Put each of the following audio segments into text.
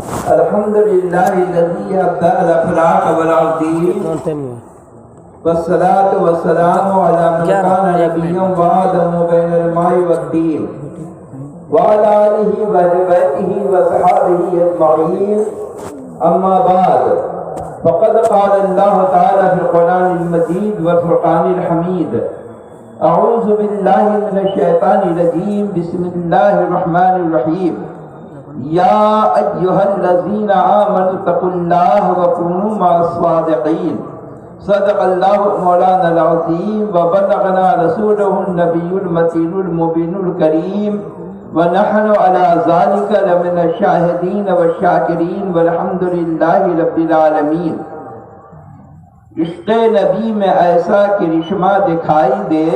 الحمد لله الذي أبدأ الأخلاق والعظيم والصلاة والسلام على من كان نبيا وآدم بين الماء والدين وعلى آله وبيته وصحابه أجمعين. أما بعد، فقد قال الله تعالى في القرآن المجيد والفرقان الحميد: أعوذ بالله من الشيطان الرجيم، بسم الله الرحمن الرحيم. يا أيها الذين آمنوا اتقوا الله وكونوا مع الصادقين. صدق الله مولانا العظيم وبلغنا رسوله النبي المتين المبين الكريم، ونحن على ذلك لمن الشاهدين والشاكرين والحمد لله رب العالمين. عشق نبی میں ایسا کرشمہ دکھائی دے،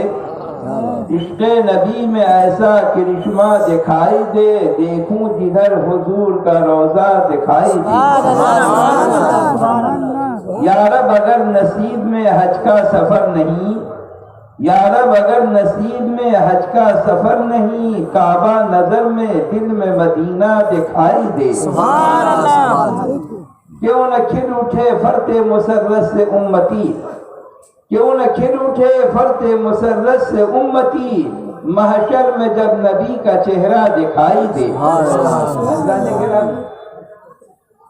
عشق نبی میں ایسا کرشمہ دکھائی دے، دیکھوں جدھر حضور کا روضہ دکھائی دے. یا رب اگر نصیب میں حج کا سفر نہیں، یا رب اگر نصیب میں حج کا سفر نہیں، کعبہ نظر میں دل میں مدینہ دکھائی دے. کیوں نہ کھل اٹھے فرط مسرت سے امتی، کیوں نہ کھل اٹھے فرط مسرت سے امتی، محشر میں جب نبی کا چہرہ دکھائی دے.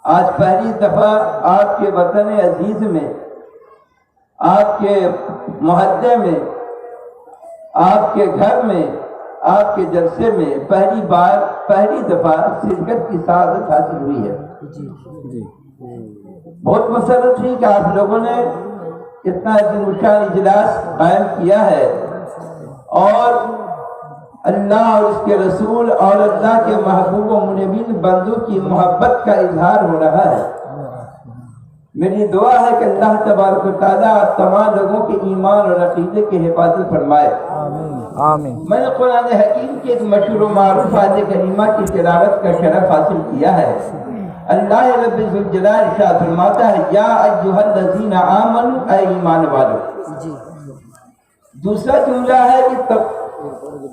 آج پہلی دفعہ آپ کے وطن عزیز میں، آپ کے محلے میں، آپ کے گھر میں، آپ کے جلسے میں پہلی دفعہ شرکت کی سعادت حاصل ہوئی ہے. بہت مسرت ہوئی کہ آپ لوگوں نے اتنا نشان اجلاس قائم کیا ہے، اور اللہ اور اس کے رسول اور اللہ کے محبوب و منیبین بندوں کی محبت کا اظہار ہو رہا ہے. میری دعا ہے کہ اللہ تبارک و تعالیٰ آپ تمام لوگوں کے ایمان اور عقیدے کی حفاظت فرمائے. آمین. میں نے قرآن حکیم کی ایک مشہور و معروف آیت کریمہ کی تلاوت کا شرف حاصل کیا ہے. اللہ رب ذوالجلال ارشاد فرماتا ہے: یا ایھا الذین آمنوا، اے ایمان والو. دوسرا جملہ ہے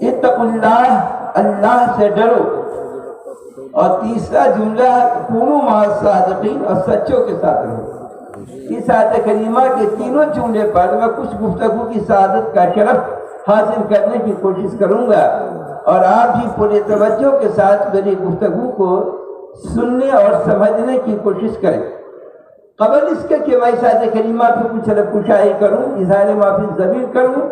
اتقوا اللہ، اللہ سے ڈرو. اور تیسرا جملہ ہے کونوا مع الصادقین، اور سچوں کے ساتھ رہو. اس آیت کریمہ کے تینوں جملے پر میں کچھ گفتگو کی سعادت کا شرف حاصل کرنے کی کوشش کروں گا، اور آپ بھی پورے توجہ کے ساتھ میری گفتگو کو سننے اور سمجھنے کی کوشش کریں. قبل اس کے کہ میں اس آیت کریمہ پہ کچھ کشائی کروں، اظہار معافی ضمیر کروں،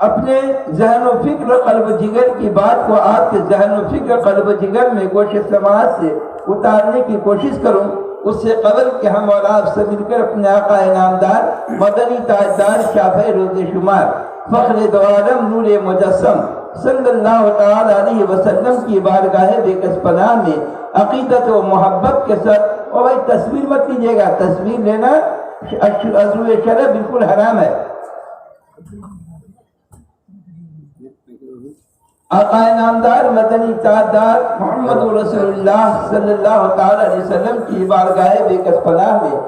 اپنے ذہن و فکر و قلب و جگر کی بات کو آپ کے ذہن و فکر قلب و جگر میں گوش سماعت سے اتارنے کی کوشش کروں. اس سے قبل کہ ہم اور آپ سے مل کر اپنے آقا انعامدار، مدنی تاجدار، شافع روز شمار، فخر دو عالم، نور مجسم صلی اللہ تعالی علیہ وسلم کی بارگاہ بے کس پناہ میں عقیدت و محبت کے ساتھ. اور بھائی تصویر مت لیجیے گا، تصویر لینا عضو شرع بالکل حرام ہے. آقا انعامدار، مدنی تاجدار محمد رسول اللہ صلی اللہ تعالی علیہ وسلم کی بارگاہ بے کس پناہ میں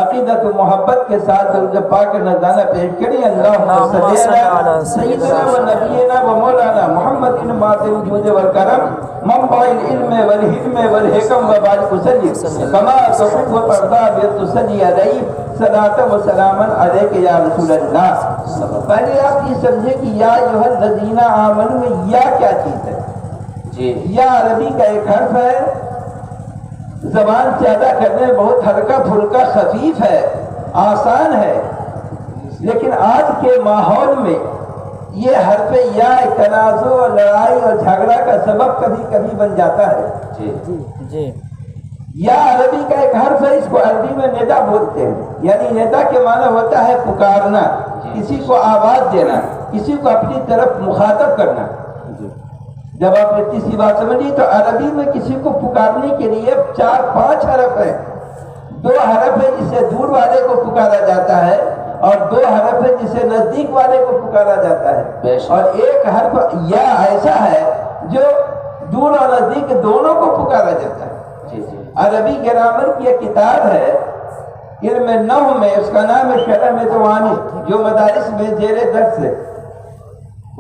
عقیدت و محبت کے ساتھ جب پاک نذرانہ پیش کریں. اللہم صلی علی سیدنا و نبینا و مولانا محمد ماۃ الجود والکرم، منبع العلم والحکم والحکم، وبارک وسلم کما تحب وترضى بتصلی علیہ صلاۃ و سلاما علیک یا رسول اللہ. پہلے آپ یہ سمجھے کہ یا ایھا الذین آمنوا میں یا کیا چیز ہے. یا عربی کا ایک حرف ہے، زبان سے ادا کرنے میں بہت ہلکا پھلکا خفیف ہے، آسان ہے، لیکن آج کے ماحول میں یہ حرف یا تنازع اور لڑائی اور جھگڑا کا سبب کبھی کبھی بن جاتا ہے. یا عربی کا ایک حرف ہے، اس کو عربی میں ندا بولتے ہیں. یعنی ندا کے معنی ہوتا ہے پکارنا، کسی کو آواز دینا، کسی کو اپنی طرف مخاطب کرنا. جب آپ نے تیسری بات سمجھی تو عربی میں کسی کو پکارنے کے لیے 4-5 حرف ہیں. 2 حرف ہے جسے دور والے کو پکارا جاتا ہے، اور 2 حرف ہے جسے نزدیک والے کو پکارا جاتا ہے، اور ایک حرف یا ایسا ہے جو دور اور نزدیک دونوں کو پکارا جاتا ہے. عربی گرامر کی ایک کتاب ہے علم نحو میں، اس کا نام ہے شرح متوانی، جو مدارس میں زیر درس ہے.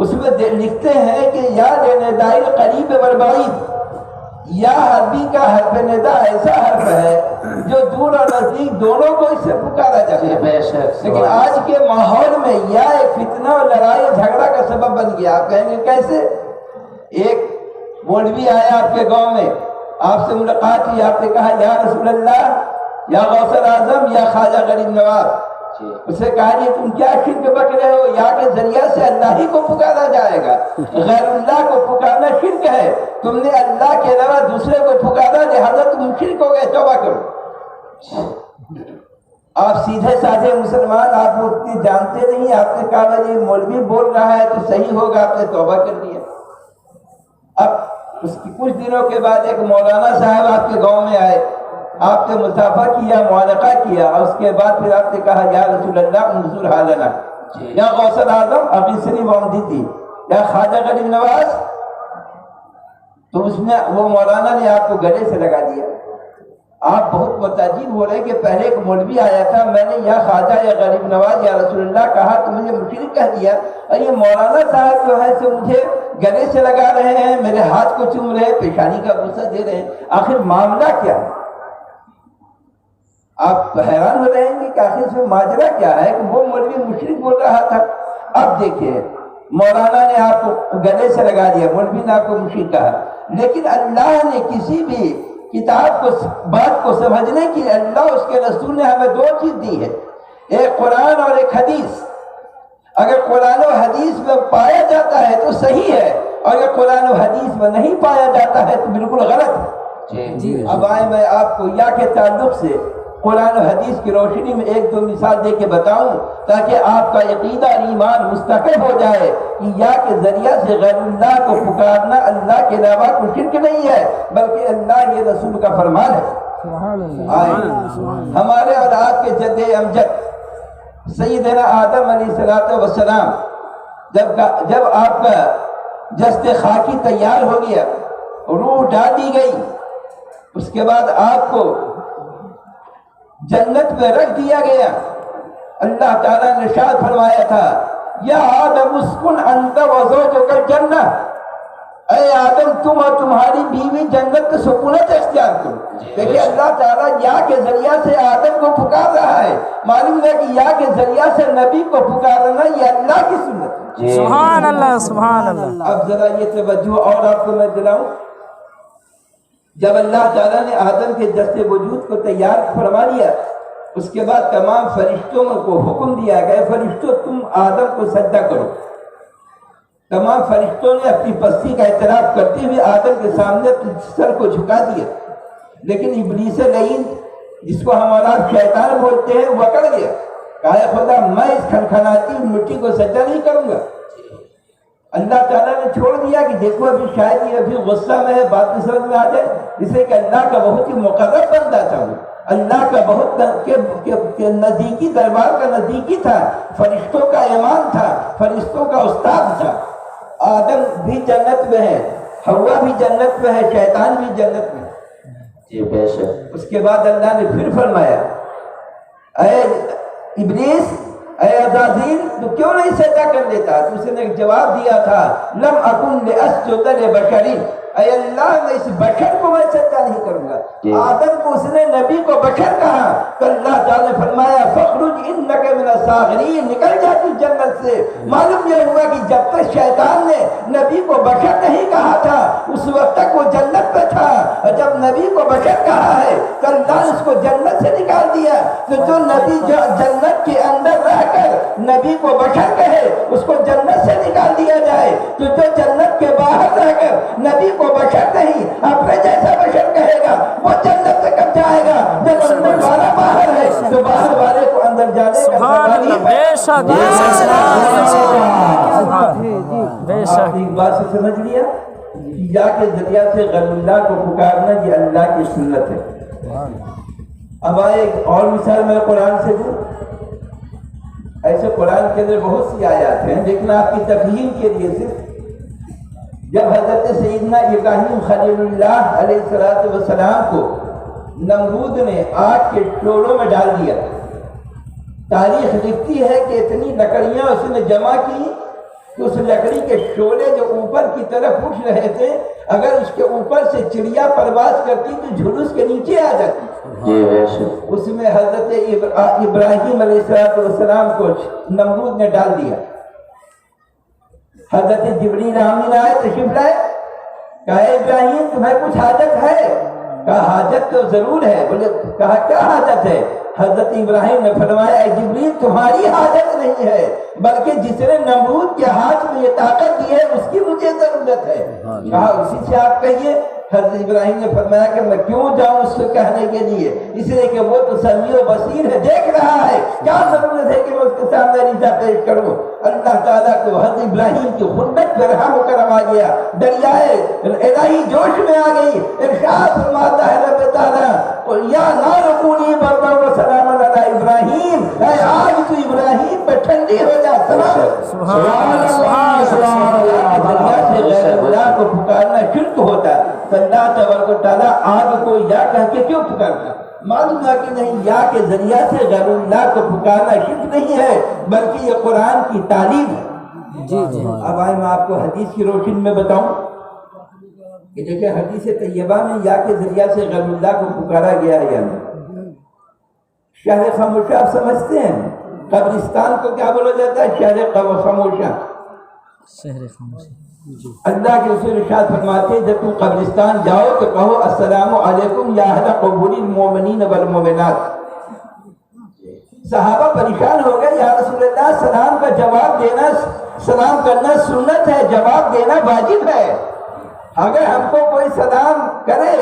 اس میں لکھتے ہیں کہ یا نداء القریب والبعید، یا عربی کا حرف ندا ایسا دونوں کو اس سے پکارا جاتا ہے. لیکن آج کے ماحول میں یا ایک فتنہ اور لڑائی جھگڑا کا سبب بن گیا. آپ کہیں گے کیسے؟ ایک مولوی آیا آپ کے گاؤں میں، آپ سے ملاقات کی، آپ نے کہا یا رسول اللہ، یا غوث اعظم، یا خواجہ غریب نواز. اسے کہا یہ تم کیا شرک بک رہے ہو؟ یا کے ذریعہ سے اللہ ہی کو پکارا جائے گا، غیر اللہ کو پکارنا شرک ہے. تم نے اللہ کے علاوہ دوسرے کو پکارا، لہذا تم شرک ہو گئے، توبہ کرو. آپ سیدھے سادھے مسلمان، آپ مفتی جانتے نہیں، آپ نے کہا بھائی یہ مولوی بول رہا ہے تو صحیح ہوگا، آپ نے توبہ کر لیا. اب اس کی کچھ دنوں کے بعد ایک مولانا صاحب آپ کے گاؤں میں آئے، آپ نے مصافحہ کیا، معانقہ کیا، اور اس کے بعد پھر آپ نے کہا یا رسول اللہ انظر حالنا، یا غوث اعظم اغیثنی وامددی، یا خواجہ غریب نواز. تو اس نے وہ مولانا نے آپ کو گلے سے لگا دیا. آپ بہت متعجب ہو رہے کہ پہلے ایک مولوی آیا تھا، میں نے یا خواجہ یا غریب نواز یا رسول اللہ کہا تو مجھے مشرک کہہ دیا، اور یہ مولانا صاحب جو ہے سو مجھے گلے سے لگا رہے ہیں، میرے ہاتھ کو چوم رہے ہیں، پیشانی کا بوسہ دے رہے ہیں. آخر معاملہ کیا ہے؟ آپ حیران ہو رہے ہیں کہ آخر اس میں ماجرا کیا ہے کہ وہ مولوی مشرک بول رہا تھا. اب دیکھیے مولانا نے آپ کو گلے سے لگا دیا، مولوی نے آپ کو مشرک کہا، لیکن اللہ نے کسی بھی کتاب کو بات کو سمجھنے کی اللہ اس کے رسول نے ہمیں دو چیز دی ہے، ایک قرآن اور ایک حدیث. اگر قرآن و حدیث میں پایا جاتا ہے تو صحیح ہے، اور اگر قرآن و حدیث میں نہیں پایا جاتا ہے تو بالکل غلط ہے. اب آئے میں آپ کو یا کے تعلق سے قرآن و حدیث کی روشنی میں ایک دو مثال دے کے بتاؤں تاکہ آپ کا عقیدہ اور ایمان مستقل ہو جائے کہ یا کے ذریعہ سے غیر اللہ کو پکارنا اللہ کے علاوہ کوئی شرک نہیں ہے بلکہ اللہ یہ رسول کا فرمان ہے. ہمارے اور آپ کے جد امجد سیدنا آدم علیہ السلام جب آپ کا جسد خاکی تیار ہو گیا، روح ڈال دی گئی، اس کے بعد آپ کو جنت میں رکھ دیا گیا. اللہ تعالیٰ نے ارشاد فرمایا تھا یا آدم اسکن انت وزوجک الجنہ، اے آدم تم اور تمہاری بیوی جنت کی سکونت اختیار کرو. دیکھیں اللہ تعالیٰ یا کے ذریعہ سے آدم کو پکار رہا ہے. معلوم ہے کہ یا کے ذریعہ سے نبی کو پکارنا یہ اللہ کی سنت ہے. سبحان اللہ سبحان اللہ. اب ذرا یہ توجہ اور آپ کو میں دلاؤں، جب اللہ تعالیٰ نے آدم کے جسد وجود کو تیار فرما لیا، اس کے بعد تمام فرشتوں کو حکم دیا گیا فرشتوں تم آدم کو سجدہ کرو. تمام فرشتوں نے اپنی پستی کا اعتراف کرتے ہوئے آدم کے سامنے سر کو جھکا دیا، لیکن ابلیس لعین جس کو ہمارا شیطان بولتے ہیں وہ اکڑ گیا، کہا خدا میں اس کھنکھناتی مٹی کو سجدہ نہیں کروں گا. اللہ تعالیٰ نے چھوڑ دیا کہ دیکھو ابھی شاید یہ ابھی غصہ میں ہے، بات میں سمجھ میں آ جائے، اسے کہ اللہ کا بہت ہی مقرب بندہ تھا، وہ اللہ کا بہت نزدیکی دربار کا نزدیکی تھا، فرشتوں کا ایمان تھا، فرشتوں کا استاد تھا. آدم بھی جنت میں ہے، حوا بھی جنت میں ہے، شیطان بھی جنت میں ہے. اس کے بعد اللہ نے پھر فرمایا اے ابلیس، اے عزازیل تو کیوں نہیں سجدہ کر لیتا؟ تو اس نے ایک جواب دیا تھا لم اکن لاسجد لبشر، اے اللہ میں اس بشر کو میں سجدہ نہیں کروں گا. آدم کو اس نے نبی کو بشر کہا تو اللہ تعالیٰ نے فرمایا فخرج انک من الصاغرین، نکل جا تو جنت سے. معلوم یہ ہوا کہ جب تک شیطان نے نبی کو بشر نہیں کہا تھا اس وقت تک وہ جنت میں تھا، اور جب نبی کو بشر کہا ہے تو اللہ نے اس کو جنت سے نکال دیا. تو جو نبی جو جنت کے اندر رہ کر نبی کو بشر کہے اس کو جنت سے نکال دیا جائے، تو جو جنت کے باہر رہ کر نبی کو بشر نہیں اپنے جیسا بشر کہے گا وہ جنت سے کب جائے گا؟ جب اندر والا باہر ہے تو باہر والے کو اندر جانے کا سبحان اللہ. بے شک بے شک. آپ ایک بات سے سمجھ لیا یا کے ذریعہ سے غیر اللہ کو پکارنا یہ اللہ کی سنت ہے. اب آئے ایک اور مثال میں قرآن سے دوں. ایسے قرآن کے اندر بہت سی آیات ہیں لیکن آپ کی تفہیم کے لیے صرف جب حضرت سیدنا ابراہیم خلیل اللہ علیہ السلام کو نمرود نے آگ کے ٹوڑوں میں ڈال دیا، تاریخ لکھتی ہے کہ اتنی لکڑیاں اس نے جمع کی کہ اس لکڑی کے شعلے جو اوپر کی طرف اٹھ رہے تھے، اگر اس کے اوپر سے چڑیا پرواز کرتی تو جھلس کے نیچے آ جاتی۔ اس میں حضرت ابراہیم علیہ السلام کو نمرود نے ڈال دیا۔ حضرت جبریل آمین آئے، تشریف لائے، کہا ابراہیم تمہیں کچھ حاجت ہے؟ کہا حاجت تو ضرور ہے۔ بولے کہا کیا حاجت ہے؟ حضرت ابراہیم نے فرمایا اے جبریل تمہاری حاجت نہیں ہے، بلکہ جس نے نمرود کے ہاتھ میں یہ طاقت دی ہے اس کی مجھے ضرورت ہے۔ کہا اسی سے آپ کہیے۔ حضرت ابراہیم نے فرمایا کہ میں کیوں جاؤں اس کو کہنے کے لیے، اس لیے کہ وہ تو سمیع و بصیر ہے، دیکھ رہا ہے، کیا ضرورت ہے کہ میں اس کے سامنے ریزہ پیش کروں۔ اللہ تعالیٰ کو حضرت ابراہیم کی خدمت پر رحم ہو کر آ گیا، دریائے الہی جوش میں آ گئی۔ ارشاد فرماتا ہے رب تعالیٰ یا نار کونی بردا و سلام علی ابراہیم، اے آگ تو ابراہیم پہ ٹھنڈی ہو جا۔ سبحان اللہ سے غیر اللہ کو پکارنا شرک ہوتا ہے۔ اللہ تبارک و تعالیٰ آگ کو یا کہہ کے کیوں پکارتا؟ معلوم ہے کہ نہیں، یا کے ذریعہ سے غیر اللہ کو پکارنا شرک نہیں ہے بلکہ یہ قرآن کی تعلیم ہے۔ جی جی اب آئے میں آپ کو حدیث کی روشنی میں بتاؤں کہ دیکھیں حدیث طیبہ میں یا کے ذریعہ سے غیر اللہ کو پکارا گیا ہے یا نہیں۔ شہر خاموشہ آپ سمجھتے ہیں، قبرستان کو کیا بولا جاتا ہے؟ شہر خاموشہ۔ شہر خاموشی۔ اللہ کے رسول ارشاد فرماتے ہیں جب تم قبرستان جاؤ تو کہو السلام علیکم یا اہل قبور المومنین والمومنات۔ صحابہ پریشان ہو گئے، یا رسول اللہ سلام کا جواب دینا، سلام کرنا سنت ہے، جواب دینا واجب ہے۔ اگر ہم کو کوئی سلام کرے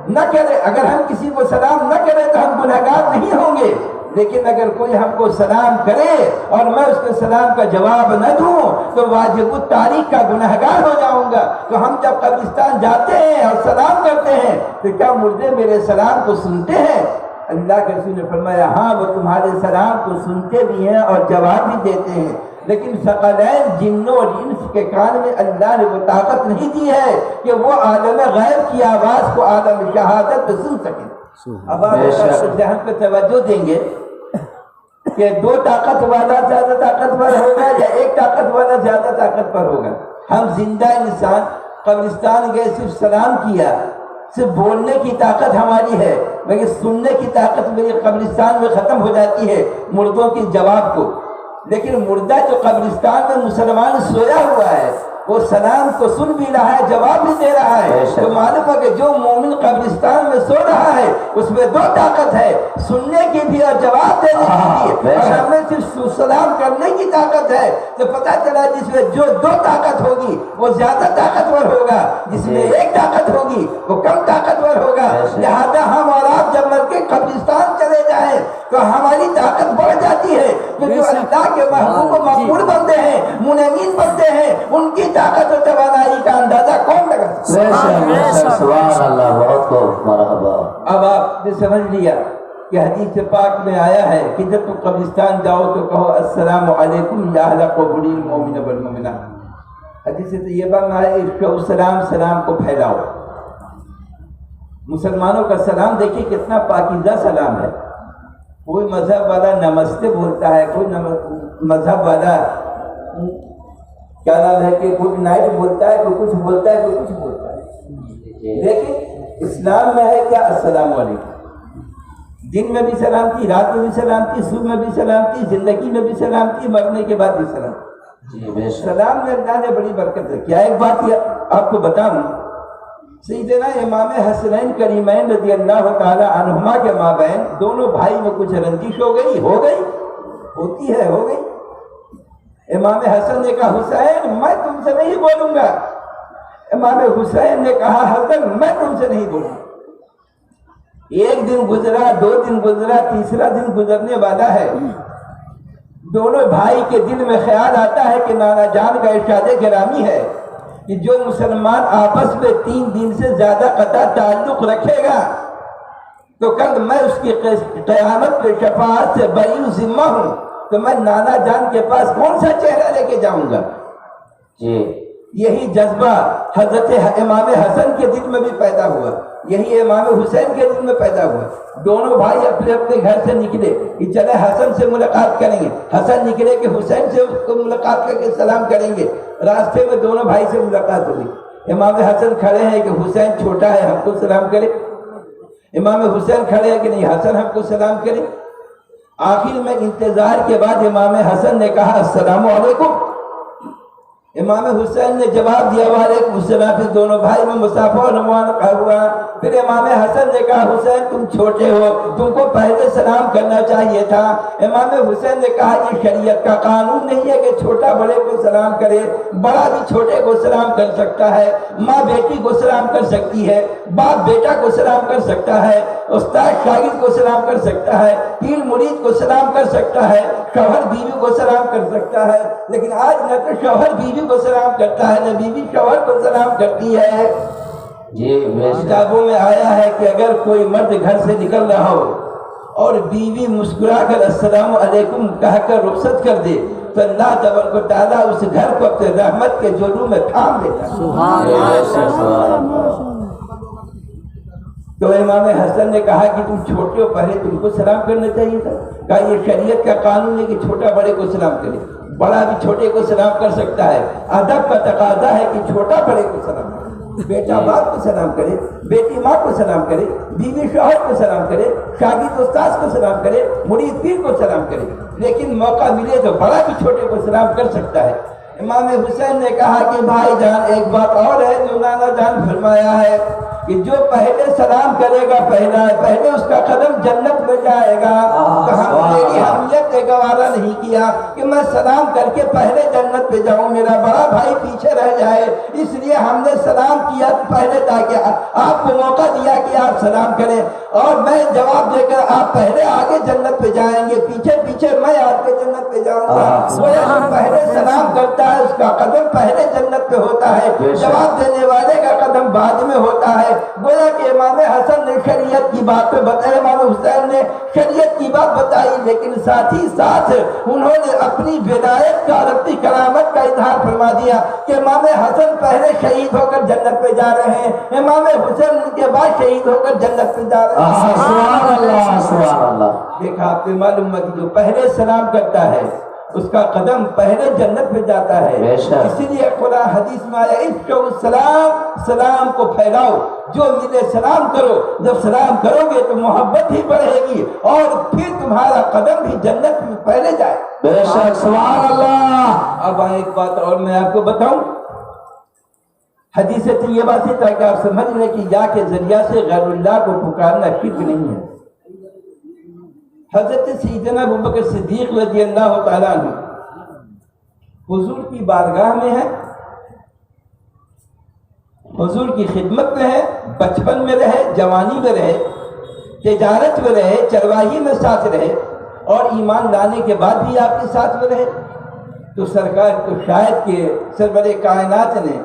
نہ کرے، اگر ہم کسی کو سلام نہ کرے تو ہم گنہگار نہیں ہوں گے، لیکن اگر کوئی ہم کو سلام کرے اور میں اس کے سلام کا جواب نہ دوں تو واجب التاریخ کا گنہگار ہو جاؤں گا۔ تو ہم جب قبرستان جاتے ہیں اور سلام کرتے ہیں تو کیا مردے میرے سلام کو سنتے ہیں؟ اللہ کے رسول نے فرمایا ہاں وہ تمہارے سلام کو سنتے بھی ہیں اور جواب بھی دیتے ہیں، لیکن ثقلین جنوں اور انس کے کان میں اللہ نے وہ طاقت نہیں دی ہے کہ وہ عالم غیب کی آواز کو عالم شہادت میں سن سکیں۔ اب آپ ذہن پہ توجہ دیں گے کہ دو طاقت والا زیادہ طاقتور ہوگا یا ایک طاقت والا زیادہ طاقتور ہوگا؟ ہم زندہ انسان قبرستان گئے، صرف سلام کیا، صرف بولنے کی طاقت ہماری ہے، لیکن سننے کی طاقت میری قبرستان میں ختم ہو جاتی ہے مردوں کے جواب کو۔ لیکن مردہ جو قبرستان میں مسلمان سویا ہوا ہے وہ سلام کو سن بھی رہا ہے، جواب بھی دے رہا ہے۔ تو معلوم ہے کہ جو مومن قبرستان میں سو رہا ہے اس میں دو طاقت ہے، سننے کی بھی اور جواب دینے کی بھی، اور ہمیں صرف سلام کرنے کی طاقت ہے۔ تو پتہ چلا جس میں جو دو طاقت ہوگی وہ زیادہ طاقتور ہوگا، جس میں ایک طاقت ہوگی وہ کم طاقتور ہوگا۔ لہذا ہم اور آپ جب مر کے قبرستان چلے جائیں تو ہماری طاقت بڑھ جاتی ہے، جو اللہ کے محبوب و مقبول بنتے ہیں، منعمین بنتے ہیں، ان کی طاقت و توانائی کا اندازہ کون لگا سکتا؟ سبحان اللہ، بہت خوب، مرحبا۔ اب آپ نے سمجھ لیا کہ حدیث پاک میں آیا ہے کہ جب تم قبرستان جاؤ تو کہو السلام علیکم یا اہل قبور المومنین والمومنات۔ حدیث طیبہ میں آئے افشوا السلام، سلام کو پھیلاؤ۔ مسلمانوں کا سلام دیکھیے کتنا پاکیزہ سلام ہے۔ کوئی مذہب والا نمستے بولتا ہے، کوئی مذہب والا کیا نام ہے کہ گڈ نائٹ بولتا ہے، کوئی کچھ بولتا ہے، کوئی کچھ بولتا ہے، لیکن اسلام میں ہے کیا؟ السلام علیکم۔ دن میں بھی سلام کی، رات میں بھی سلام کی، صبح میں بھی سلام کی، زندگی میں بھی سلام کی، مرنے کے بعد بھی سلام۔ سلام میں اللہ نے بڑی برکت ہے۔ کیا ایک بات آپ کو بتاؤں، سیدنا امام حسنین کریمین رضی اللہ تعالی عنہما کے مابین دونوں بھائی میں کچھ رنجش ہو گئی، ہوتی ہے، ہو گئی۔ امام حسن نے کہا حسین میں تم سے نہیں بولوں گا، امام حسین نے کہا حسن میں تم سے نہیں بولوں گا۔ ایک دن گزرا، دو دن گزرا، تیسرا دن گزرنے والا ہے، دونوں بھائی کے دل میں خیال آتا ہے کہ نانا جان کا ارشاد گرامی ہے کہ جو مسلمان آپس میں 3 دن سے زیادہ قطع تعلق رکھے گا تو کل میں اس کی قیامت کے شفاعت سے بری ذمہ ہوں، تو میں نانا جان کے پاس کون سا چہرہ لے کے جاؤں گا؟ جی یہی جذبہ حضرت امام حسن کے دل میں بھی پیدا ہوا، یہی امام حسین کے دل میں پیدا ہوا۔ دونوں بھائی اپنے اپنے گھر سے نکلے کہ چلے حسن سے ملاقات کریں گے، حسن نکلے کہ حسین سے اس کو ملاقات کر کے سلام کریں گے۔ راستے میں دونوں بھائی سے ملاقات ہوئی، امام حسن کھڑے ہیں کہ حسین چھوٹا ہے ہم کو سلام کرے، امام حسین کھڑے ہیں کہ نہیں حسن ہم کو سلام کرے۔ آخر میں انتظار کے بعد امام حسن نے کہا السلام علیکم، امام حسین نے جواب دیا وعلیکم السلام، پھر دونوں بھائی میں مصافحہ و موافقہ ہوا۔ پھر امام حسن نے کہا حسین تم چھوٹے ہو، تم کو پہلے سلام کرنا چاہیے تھا۔ امام حسین نے کہا یہ شریعت کا قانون نہیں ہے کہ چھوٹا بڑے کو سلام کرے، بڑا بھی چھوٹے کو سلام کر سکتا ہے، ماں بیٹی کو سلام کر سکتی ہے، باپ بیٹا کو سلام کر سکتا ہے، استاد شاگرد کو سلام کر سکتا ہے، پیر مرید کو سلام کر سکتا ہے، شوہر بیوی کو سلام کر سکتا ہے، لیکن آج نہ تو شوہر بیوی کو سلام کرتا ہے نہ بیوی شوہر کو سلام کرتی ہے۔ جی کتابوں میں آیا ہے کہ اگر کوئی مرد گھر سے نکل رہا ہو اور بیوی مسکرا کر السلام علیکم کہہ کر رخصت کر دے تو اللہ تبارک و تعالیٰ اس گھر کو اپنے رحمت کے جولوں میں تھام لیتا ہے۔ تو امام حسن نے کہا کہ تم چھوٹے ہو پہلے تم کو سلام کرنا چاہیے تھا، کہا یہ شریعت کا قانون ہے کہ چھوٹا بڑے کو سلام کرے، بڑا بھی چھوٹے کو سلام کر سکتا ہے، ادب کا تقاضا ہے کہ چھوٹا بڑے کو سلام کرے، بیٹا باپ کو سلام کرے، بیٹی ماں کو سلام کرے، بیوی شوہر کو سلام کرے، شاگرد استاد کو سلام کرے، مرید پیر کو سلام کرے، لیکن موقع ملے تو بڑا بھی چھوٹے کو سلام کر سکتا ہے۔ امام حسین نے کہا کہ بھائی جان ایک بات اور ہے جو نانا جان فرمایا ہے کہ جو پہلے سلام کرے گا پہلے اس کا قدم جنت میں جائے گا، تو ہم نے کی اہمیت نے گوارا نہیں کیا کہ میں سلام کر کے پہلے جنت پہ جاؤں، میرا بڑا بھائی پیچھے رہ جائے، اس لیے ہم نے سلام کیا پہلے تاکہ آپ کو موقع دیا کہ آپ سلام کریں، اور میں جواب دے کر آپ پہلے آگے جنت پہ جائیں گے، پیچھے پیچھے میں آپ کے جنت پہ جاؤں گا۔ وہ جو پہلے سلام کرتا ہے اس کا قدم پہلے جنت پہ ہوتا ہے، جواب دینے والے کا قدم بعد میں ہوتا ہے۔ گویا کہ امام حسن نے شریعت کی بات بتائی، امام حسین نے شریعت کی بات بتائی، لیکن ساتھ ہی ساتھ انہوں نے اپنی ولایت کا اپنی کرامت کا اظہار فرما دیا کہ امام حسن پہلے شہید ہو کر جنت پہ جا رہے ہیں، امام حسین ان کے بعد شہید ہو کر جنت پہ جا رہے ہیں۔ سبحان اللہ سبحان اللہ۔ دیکھا آپ کو معلوم ہے کہ جو پہلے سلام کرتا ہے اس کا قدم پہلے جنت میں جاتا ہے۔ اسی لیے قرآن حدیث میں آیا افشوا السلام، سلام کو پھیلاؤ، جو ملے سلام کرو، جب سلام کرو گے تو محبت ہی بڑھے گی اور پھر تمہارا قدم بھی جنت میں پہلے جائے۔ بے شک سبحان اللہ۔ اب ایک بات اور میں آپ کو بتاؤں، حدیث طیبہ سے تاکہ آپ سمجھ لیں کہ یا کے ذریعہ سے غیر اللہ کو پکارنا شرک نہیں ہے۔ حضرت سیدنا ابوبکر صدیق رضی اللہ تعالیٰ عنہ حضور کی بارگاہ میں ہے، حضور کی خدمت میں ہے، بچپن میں رہے، جوانی میں رہے، تجارت میں رہے، چرواہی میں ساتھ رہے، اور ایمان لانے کے بعد بھی آپ کے ساتھ میں رہے، تو سرکار کو شاید کہ سرور کائنات نے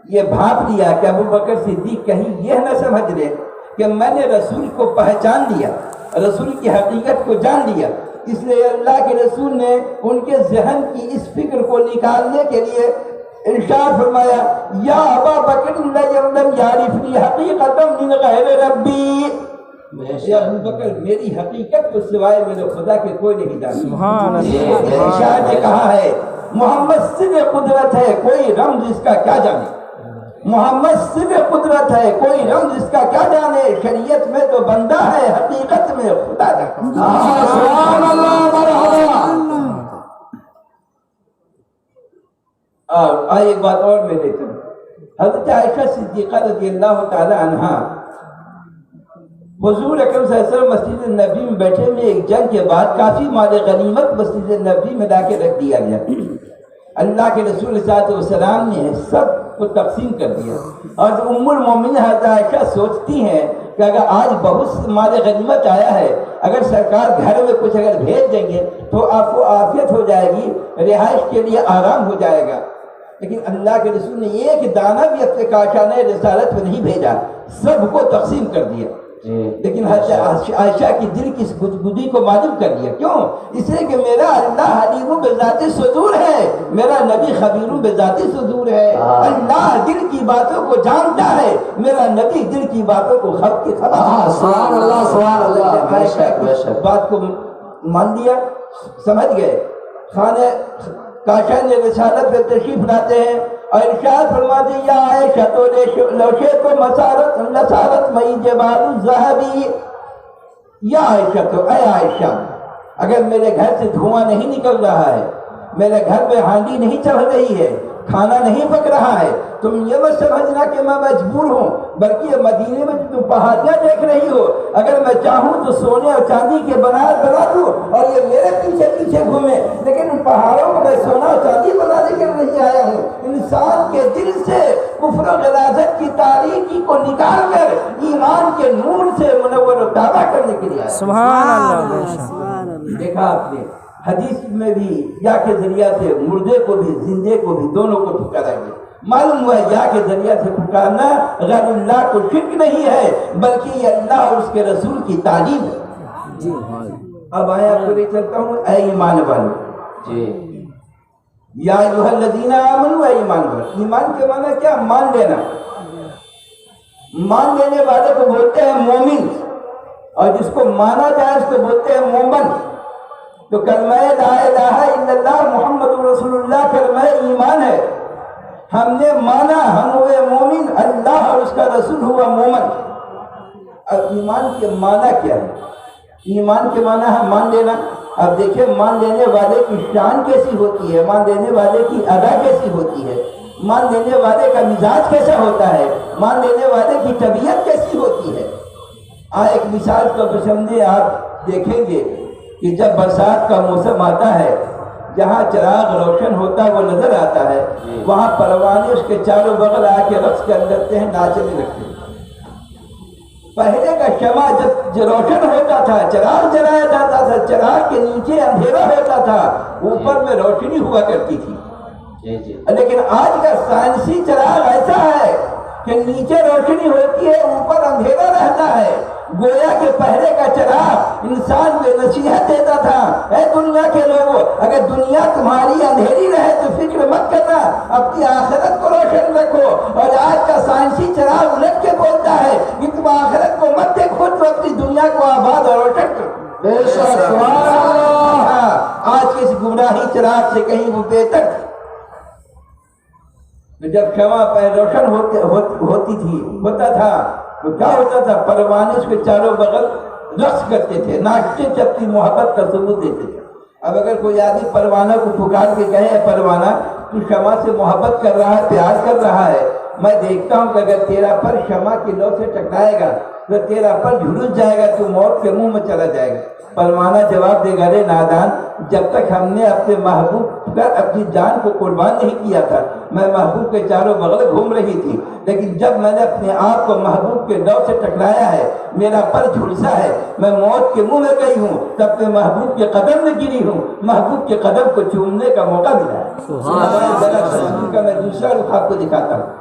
یہ بھانپ لیا کہ ابوبکر صدیق کہیں یہ نہ سمجھ لے کہ میں نے رسول کو پہچان لیا، رسول کی حقیقت کو جان لیا، اس لیے اللہ کے رسول نے ان کے ذہن کی اس فکر کو نکالنے کے لیے ارشاد فرمایا یا ابا بکر لم یعرفنی حقیقتا من غیر ربی، یا ابو بکر میری حقیقت کو سوائے میرے خدا کے کوئی نہیں جانتا۔ سبحان اللہ۔ ارشاد نے کہا ہے محمد صرف قدرت ہے، کوئی رمز اس کا کیا جانے، محمد صرف قدرت ہے، کوئی رمز اس کا کیا جانے، شریعت میں تو بندہ ہے، حقیقت میں خدا جانے۔ سبحان اللہ مرحبا۔ اور ایک بات اور میں دیتا ہوں، حضرت عائشہ صدیقہ رضی اللہ تعالی عنہا حضور اکرم صلی اللہ علیہ وسلم مسجد نبوی میں بیٹھے میں ایک جنگ کے بعد کافی مال غنیمت مسجد نبوی میں لا کے رکھ دیا گیا، اللہ کے رسول صلی اللہ علیہ وسلم نے سب کو تقسیم کر دیا، اور ام المومنین حضرت عائشہ سوچتی ہیں کہ اگر آج بہت مال غنیمت آیا ہے، اگر سرکار گھر میں کچھ اگر بھیج دیں گے تو آپ کو عافیت ہو جائے گی، رہائش کے لیے آرام ہو جائے گا، لیکن اللہ کے رسول نے ایک دانہ بھی اپنے کاشانہ رسالت میں نہیں بھیجا، سب کو تقسیم کر دیا۔ لیکن عائشہ کی دل کی اس گدگدی کو معلوم کر لیا. کیوں؟ اس لیے کہ میرا اللہ علیم بذات صدور ہے، میرا نبی خبیر بذات صدور ہے. اللہ دل کی باتوں کو جانتا ہے، میرا نبی دل کی باتوں کو خب کی خبر. سبحان اللہ سبحان اللہ. بے شک بے شک. بات کو مان لیا، سمجھ گئے. خانہ کاشان نے رسالت پہ تشریف لاتے ہیں اور ارشاد فرماتے ہیں یا عائشہ تو لوشے کو مسارت مئی جبال الذہبی. یا عائشہ تو اے عائشہ، اگر میرے گھر سے دھواں نہیں نکل رہا ہے، میرے گھر میں ہانڈی نہیں چڑھ رہی ہے، کھانا نہیں پک رہا ہے، تم یہ مت سمجھنا کہ میں مجبور ہوں، بلکہ مدینے میں تم پہاڑیاں دیکھ رہی ہو، اگر میں چاہوں تو سونے اور چاندی کے بنا دوں اور یہ میرے پیچھے پیچھے گھومے، لیکن ان پہاڑوں کو میں سونا اور چاندی بنانے کے لیے نہیں آیا ہوں. انسان کے دل سے کفر و غلاظت کی تاریکی کو نکال کر ایمان کے نور سے منور و تازہ کرنے کے لیے آیا. سبحان اللہ. بے شک. دیکھا آپ نے حدیث میں بھی یا کے ذریعہ سے مردے کو بھی زندے کو بھی دونوں کو پکارا گیا. معلوم ہوا یا کے ذریعہ سے پکارنا غیر اللہ کو شرک نہیں ہے، بلکہ یہ اللہ اور اس کے رسول کی تعلیم ہے. اب آیا آپ کو لے چلتا ہوں. اے ایمان والو، جی یا ایھا الذین آمنوا، اے ایمان والو. ایمان کے معنی کیا؟ مان لینا. مان لینے والے کو بولتے ہیں مومن، اور جس کو مانا جائے اس کو بولتے ہیں مومن. تو کلمہ لا الہ الا اللہ محمد رسول اللہ کلمہ ایمان ہے. ہم نے مانا، ہم ہوئے مومن، اللہ اور اس کا رسول ہوا مومن. اب ایمان کے معنی کیا ہے؟ ایمان کے معنی ہے مان لینا. اب دیکھیں مان لینے والے کی شان کیسی ہوتی ہے، مان لینے والے کی ادا کیسی ہوتی ہے، مان لینے والے کا مزاج کیسا ہوتا ہے، مان لینے والے کی طبیعت کیسی ہوتی ہے. ایک مثال کو سمجھے، آپ دیکھیں گے کہ جب برسات کا موسم آتا ہے، جہاں چراغ روشن ہوتا ہے وہ نظر آتا ہے، وہاں پروانے اس کے چاروں بغل آ کے رقص کر لگتے ہیں، ناچنے لگتے ہیں. پہلے کا شمع جب روشن ہوتا تھا، چراغ جلایا جاتا تھا، چراغ کے نیچے اندھیرا ہوتا تھا، اوپر میں روشنی ہوا کرتی تھی. لیکن آج کا سائنسی چراغ ایسا ہے کہ نیچے روشنی ہوتی ہے، اوپر اندھیرا رہتا ہے. گویا کہ پہلے کا چراغ انسان کو نصیحت دیتا تھا، اے دنیا کے لوگوں، اگر دنیا تمہاری اندھیری رہے تو فکر مت کرنا، اپنی آخرت کو روشن رکھو. اور آج کا سائنسی چراغ الٹ کے بولتا ہے کہ تم آخرت کو مت دیکھو، تو اپنی دنیا کو آباد اور روشن کرو. بے شک. سبحان اللہ. آج کے اس گمراہی چراغ سے کہیں وہ بہتر تھی. جب شمع روشن ہوتی تھی، ہوتا تھا تو کیا ہوتا تھا؟ پروانے اس کے چاروں بغل رقص کرتے تھے، ناچتے چپتی محبت کا ثبوت دیتے تھے. اب اگر کوئی آدمی پروانہ کو پکار کے کہے پروانہ تو شمع سے محبت کر رہا ہے، پیار کر رہا ہے، میں دیکھتا ہوں کہ اگر تیرا پر شمع کی لو سے ٹکرائے گا تو تیرا پر جھلس جائے گا، تو موت کے منہ میں چلا جائے گا. پروانہ جواب دے گا، رے نادان، جب تک ہم نے اپنے محبوب پر اپنی جان کو قربان نہیں کیا تھا، میں محبوب کے چاروں بغل گھوم رہی تھی، لیکن جب میں نے اپنے آپ کو محبوب کے لو سے ٹکرایا ہے، میرا پر جھلسا ہے، میں موت کے منہ میں گئی ہوں، تب میں محبوب کے قدم میں گری ہوں، محبوب کے قدم کو چومنے کا موقع ملا ہے. کا میں دوسرا رخ آپ کو دکھاتا ہوں.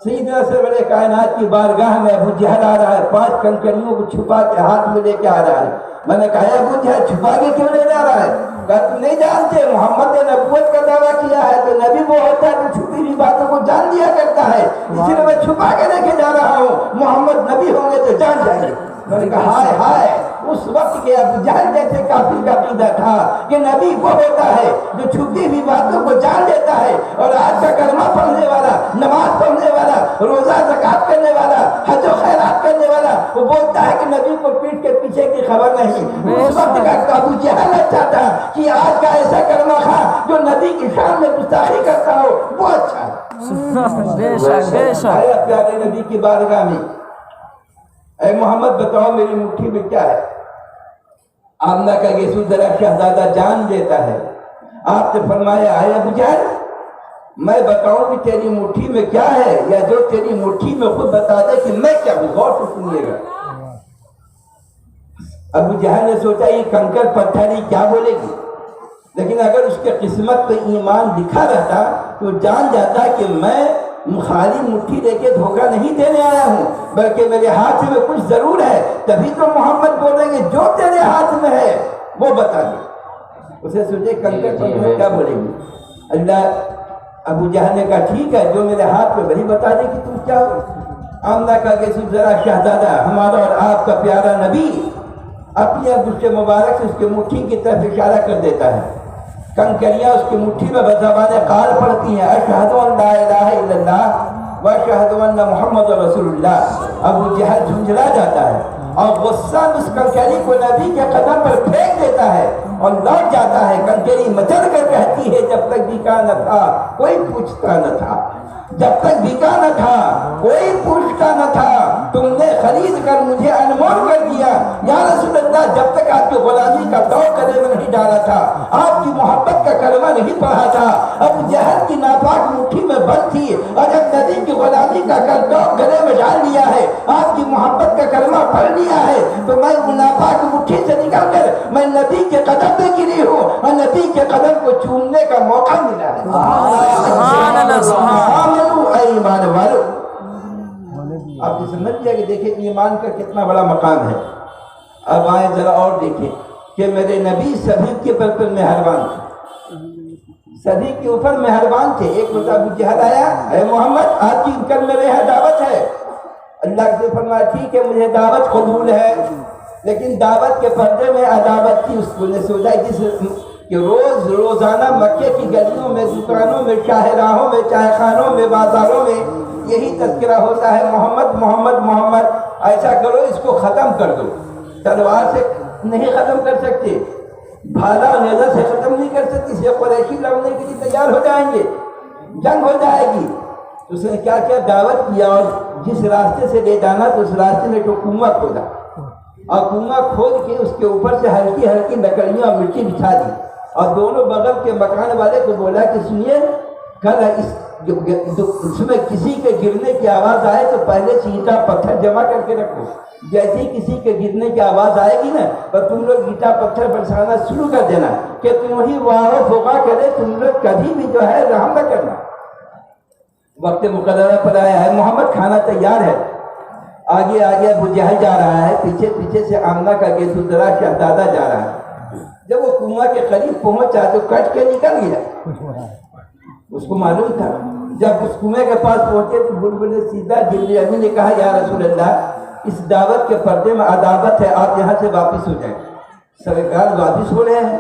سیدنا سے بڑے کائنات کی بارگاہ میں ابو جہل آ رہا ہے، 5 کنکریوں کو چھپا کے ہاتھ میں لے کے آ رہا ہے. میں نے کہا ابو جہل چھپا کے کیوں لے جا رہا ہے؟ کہا تم نہیں جانتے محمد نے نبوت کا دعویٰ کیا ہے، تو نبی وہ ہوتا ہے جو چھپی ہوئی باتوں کو جان لیا کرتا ہے، اس لیے میں چھپا کے لے کے جا رہا ہوں، محمد نبی ہوں گے تو جان جائیں گے. میں نے کہا ہائے ہائے، اس وقت کے ابو جہل جیسے کافر کا عقیدہ تھا کہ نبی وہ ہوتا ہے جو چھپی ہوئی باتوں کو جان لیتا ہے. اور آج کا کلمہ پڑھنے والا، نماز پڑھنے والا، روزہ زکات کرنے والا، حج و خیرات کرنے والا، وہ بولتا ہے کہ نبی کو پیٹ کے پیچھے کی خبر نہیں. اس وقت کا ابو جہل اچھا تھا کہ آج کا ایسا کلمہ خواہ جو نبی کی شان میں گستاخی کرتا ہو وہ اچھا ہے. بے شک بے شک. آیا پیارے نبی کی بارگاہ میں، اے محمد بتاؤ میری مٹھی میں کیا ہے؟ آمنہ کا یسوع ذرا شہزادہ جان دیتا ہے. آپ نے فرمایا اے ابو جہل، میں بتاؤں کہ تیری مٹھی میں کیا ہے، یا جو تیری مٹھی میں خود بتا دے کہ میں کیا ہوں؟ غور سے سنیے گا. ابو جہل نے سوچا یہ کنکر پتھر ہی کیا بولے گی، لیکن اگر اس کے قسمت پہ ایمان لکھا رہتا تو جان جاتا کہ میں خالی مٹھی لے کے دھوکہ نہیں دینے آیا ہوں، بلکہ میرے ہاتھ میں کچھ ضرور ہے، تبھی تو محمد بولیں گے جو تیرے ہاتھ میں ہے وہ بتا دے۔ اسے سوچے کنکر پر کیا بولیں گے؟ اللہ ابو جہل نے کہا ٹھیک ہے، جو میرے ہاتھ میں وہی بتا دے کہ تم کیا ہو۔ آمنہ کا کہ ذرا شہزادہ ہمارا اور آپ کا پیارا نبی اپنی انگشت مبارک سے اس کے مٹھی کی طرف اشارہ کر دیتا ہے، کنکریاں اس کی مٹھی میں بزبان قال پڑتی ہیں، اشہد ان لا الہ الا اللہ واشہد ان محمد رسول اللہ۔ ابو جہل جھنجھلا جاتا ہے اور غصہ اس کنکری کو نبی کے قدم پر پھینک دیتا ہے اور لوٹ جاتا ہے۔ کنکری مچل کر کہتی ہے جب تک بکا نہ تھا کوئی پوچھتا نہ تھا، جب تک بکا نہ تھا کوئی پوچھتا نہ تھا، تم نے خرید کر مجھے انمول کر دیا یا رسول اللہ۔ جب تک آپ کی غلامی کا دو کلمہ نہیں ڈالا تھا، آپ کی محبت کا کلمہ نہیں پڑھا تھا، ابو جہل کی ناپاک مٹھی میں بند تھی، اور جب نبی کی غلامی کا دو گلے میں ڈال لیا ہے، آپ کی محبت کا کلمہ پڑھ لیا ہے، تو میں وہ ناپاک مٹھی سے نکل کر میں نبی کے قدم پہ گری ہوں اور نبی کے قدم کو چومنے کا موقع ملا ہے۔ سبحان اللہ، سبحان اے ایمان والو، آپ یہ سمجھ لیا کہ دیکھیں ایمان کا کتنا بڑا مقام ہے۔ اب آئیں ذرا اور دیکھیں کہ میرے نبی سبھی کے اوپر مہربان تھے، سبھی کے اوپر مہربان تھے۔ ایک مرتبہ ابو جہل آیا، اے محمد آپ کی کل میرے یہاں دعوت ہے۔ اللہ سے فرمایا ٹھیک ہے مجھے دعوت قبول ہے، لیکن دعوت کے پردے میں عداوت کی۔ اس کو نے سوچا کہ روزانہ مکے کی گلیوں میں، دکانوں میں، شاہراہوں میں، چائے خانوں میں، بازاروں میں یہی تذکرہ ہوتا ہے محمد محمد محمد۔ ایسا کرو اس کو ختم کر دو، تلوار سے نہیں ختم کر سکتے، بھالا نیزہ سے ختم نہیں کر سکتے، اسے قریشی لڑنے کے لیے تیار ہو جائیں گے، جنگ ہو جائے گی۔ اس نے کیا کیا دعوت کیا، اور جس راستے سے لے جانا تو اس راستے میں تو کنواں کھودا، اور کنواں کھود کے اس کے اوپر سے ہلکی ہلکی لکڑیاں اور مٹی بچھا دی، اور دونوں بغل کے مکان والے کو بولا کہ سنیے کل اس میں کسی کے گرنے کی آواز آئے تو پہلے سے اینٹا پتھر جمع کر کے رکھو، جیسے ہی کسی کے گرنے کی آواز آئے گی نا تو تم لوگ اینٹا پتھر برسانا شروع کر دینا کہ تم ہی واہ فوقا کرے، تم لوگ کبھی بھی جو ہے رحم نہ کرنا۔ وقت مقررہ پر آیا ہے، محمد کھانا تیار ہے۔ آگے آگے ابو جہل جا رہا ہے، پیچھے پیچھے سے آمنہ کا گیسودرا شہزادہ جا رہا ہے۔ جب وہ کنواں کے قریب پہنچا تو کٹ کے نکل گیا، اس کو معلوم تھا۔ جب اس کنویں کے پاس پہنچے تو بلبل نے سیدھا جبریل امین نے کہا یا رسول اللہ اس دعوت کے پردے میں عداوت ہے، آپ یہاں سے واپس ہو جائیں۔ سرکار واپس ہو رہے ہیں،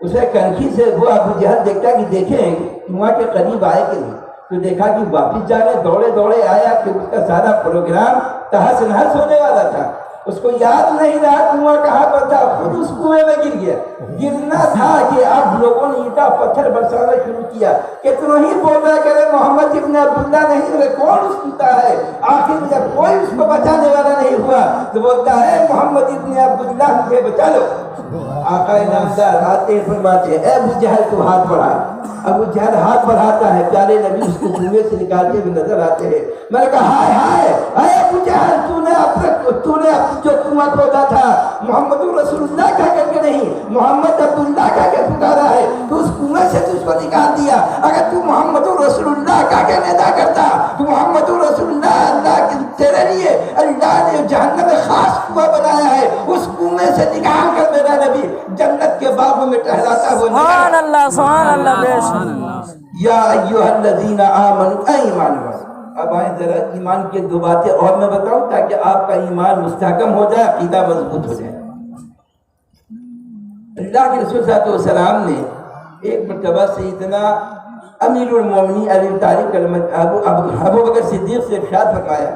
اسے کنکھی سے وہ ابو جہل دیکھتا کہ دیکھیں کنواں کے قریب آئے کہ نہیں، تو دیکھا کہ واپس جا رہے، دوڑے دوڑے آیا کہ اس کا سارا پروگرام تہس نہس ہونے والا تھا۔ اس کو یاد نہیں رہا کنواں کہاں پر تھا، خود اس کنویں میں گر گیا۔ گرنا تھا کہ اب لوگوں نے اینٹا پتھر برسانا شروع کیا کہ تم ہی بول رہا کرے محمد ابن عبداللہ نہیں ہوئے، کون اس پیتا ہے؟ آخر جب کوئی اس کو بچانے والا نہیں ہوا تو بولتا ہے محمد ابن عبداللہ مجھے بچا لو۔ آقا نامدار آتے ہیں فرماتے ہیں اے ابو جہل تو ہاتھ بڑھا۔ ابو جہل ہاتھ بڑھاتا ہے، پیارے نبی اس کو کنویں سے نکالتے ہوئے نظر آتے ہیں۔ میں نے کہا ہائے ہائے اے ابو جہل، تو نے جو کنواں کھودا تھا محمد رسول اللہ کہہ کر کے نہیں، محمد عبداللہ کہہ کے پکارا ہے، تو اس کنویں سے تجھ کو نکال دیا۔ اگر تو محمد رسول اللہ کہہ کے ندا کرتا تو محمد رسول اللہ، اللہ کے تیرے لیے اللہ نے جہنم میں خاص کنواں بنایا ہے، اس کنویں سے نکال کر میرا نبی جنت کے باغوں میں ٹہلاتا ہوا سبحان اللہ، سبحان اللہ، بے شک۔ یا ایھا الذین آمنوا، اے ایمان والو۔ اب آئیں ذرا ایمان کی دو باتیں اور میں بتاؤں تاکہ آپ کا ایمان مستحکم ہو جائے، عقیدہ مضبوط ہو جائے۔ اللہ کے رسول صلی اللہ علیہ وسلم نے ایک مرتبہ سیدنا امیر المومنین علی طالب ابو بکر صدیق سے ارشاد فرمایا،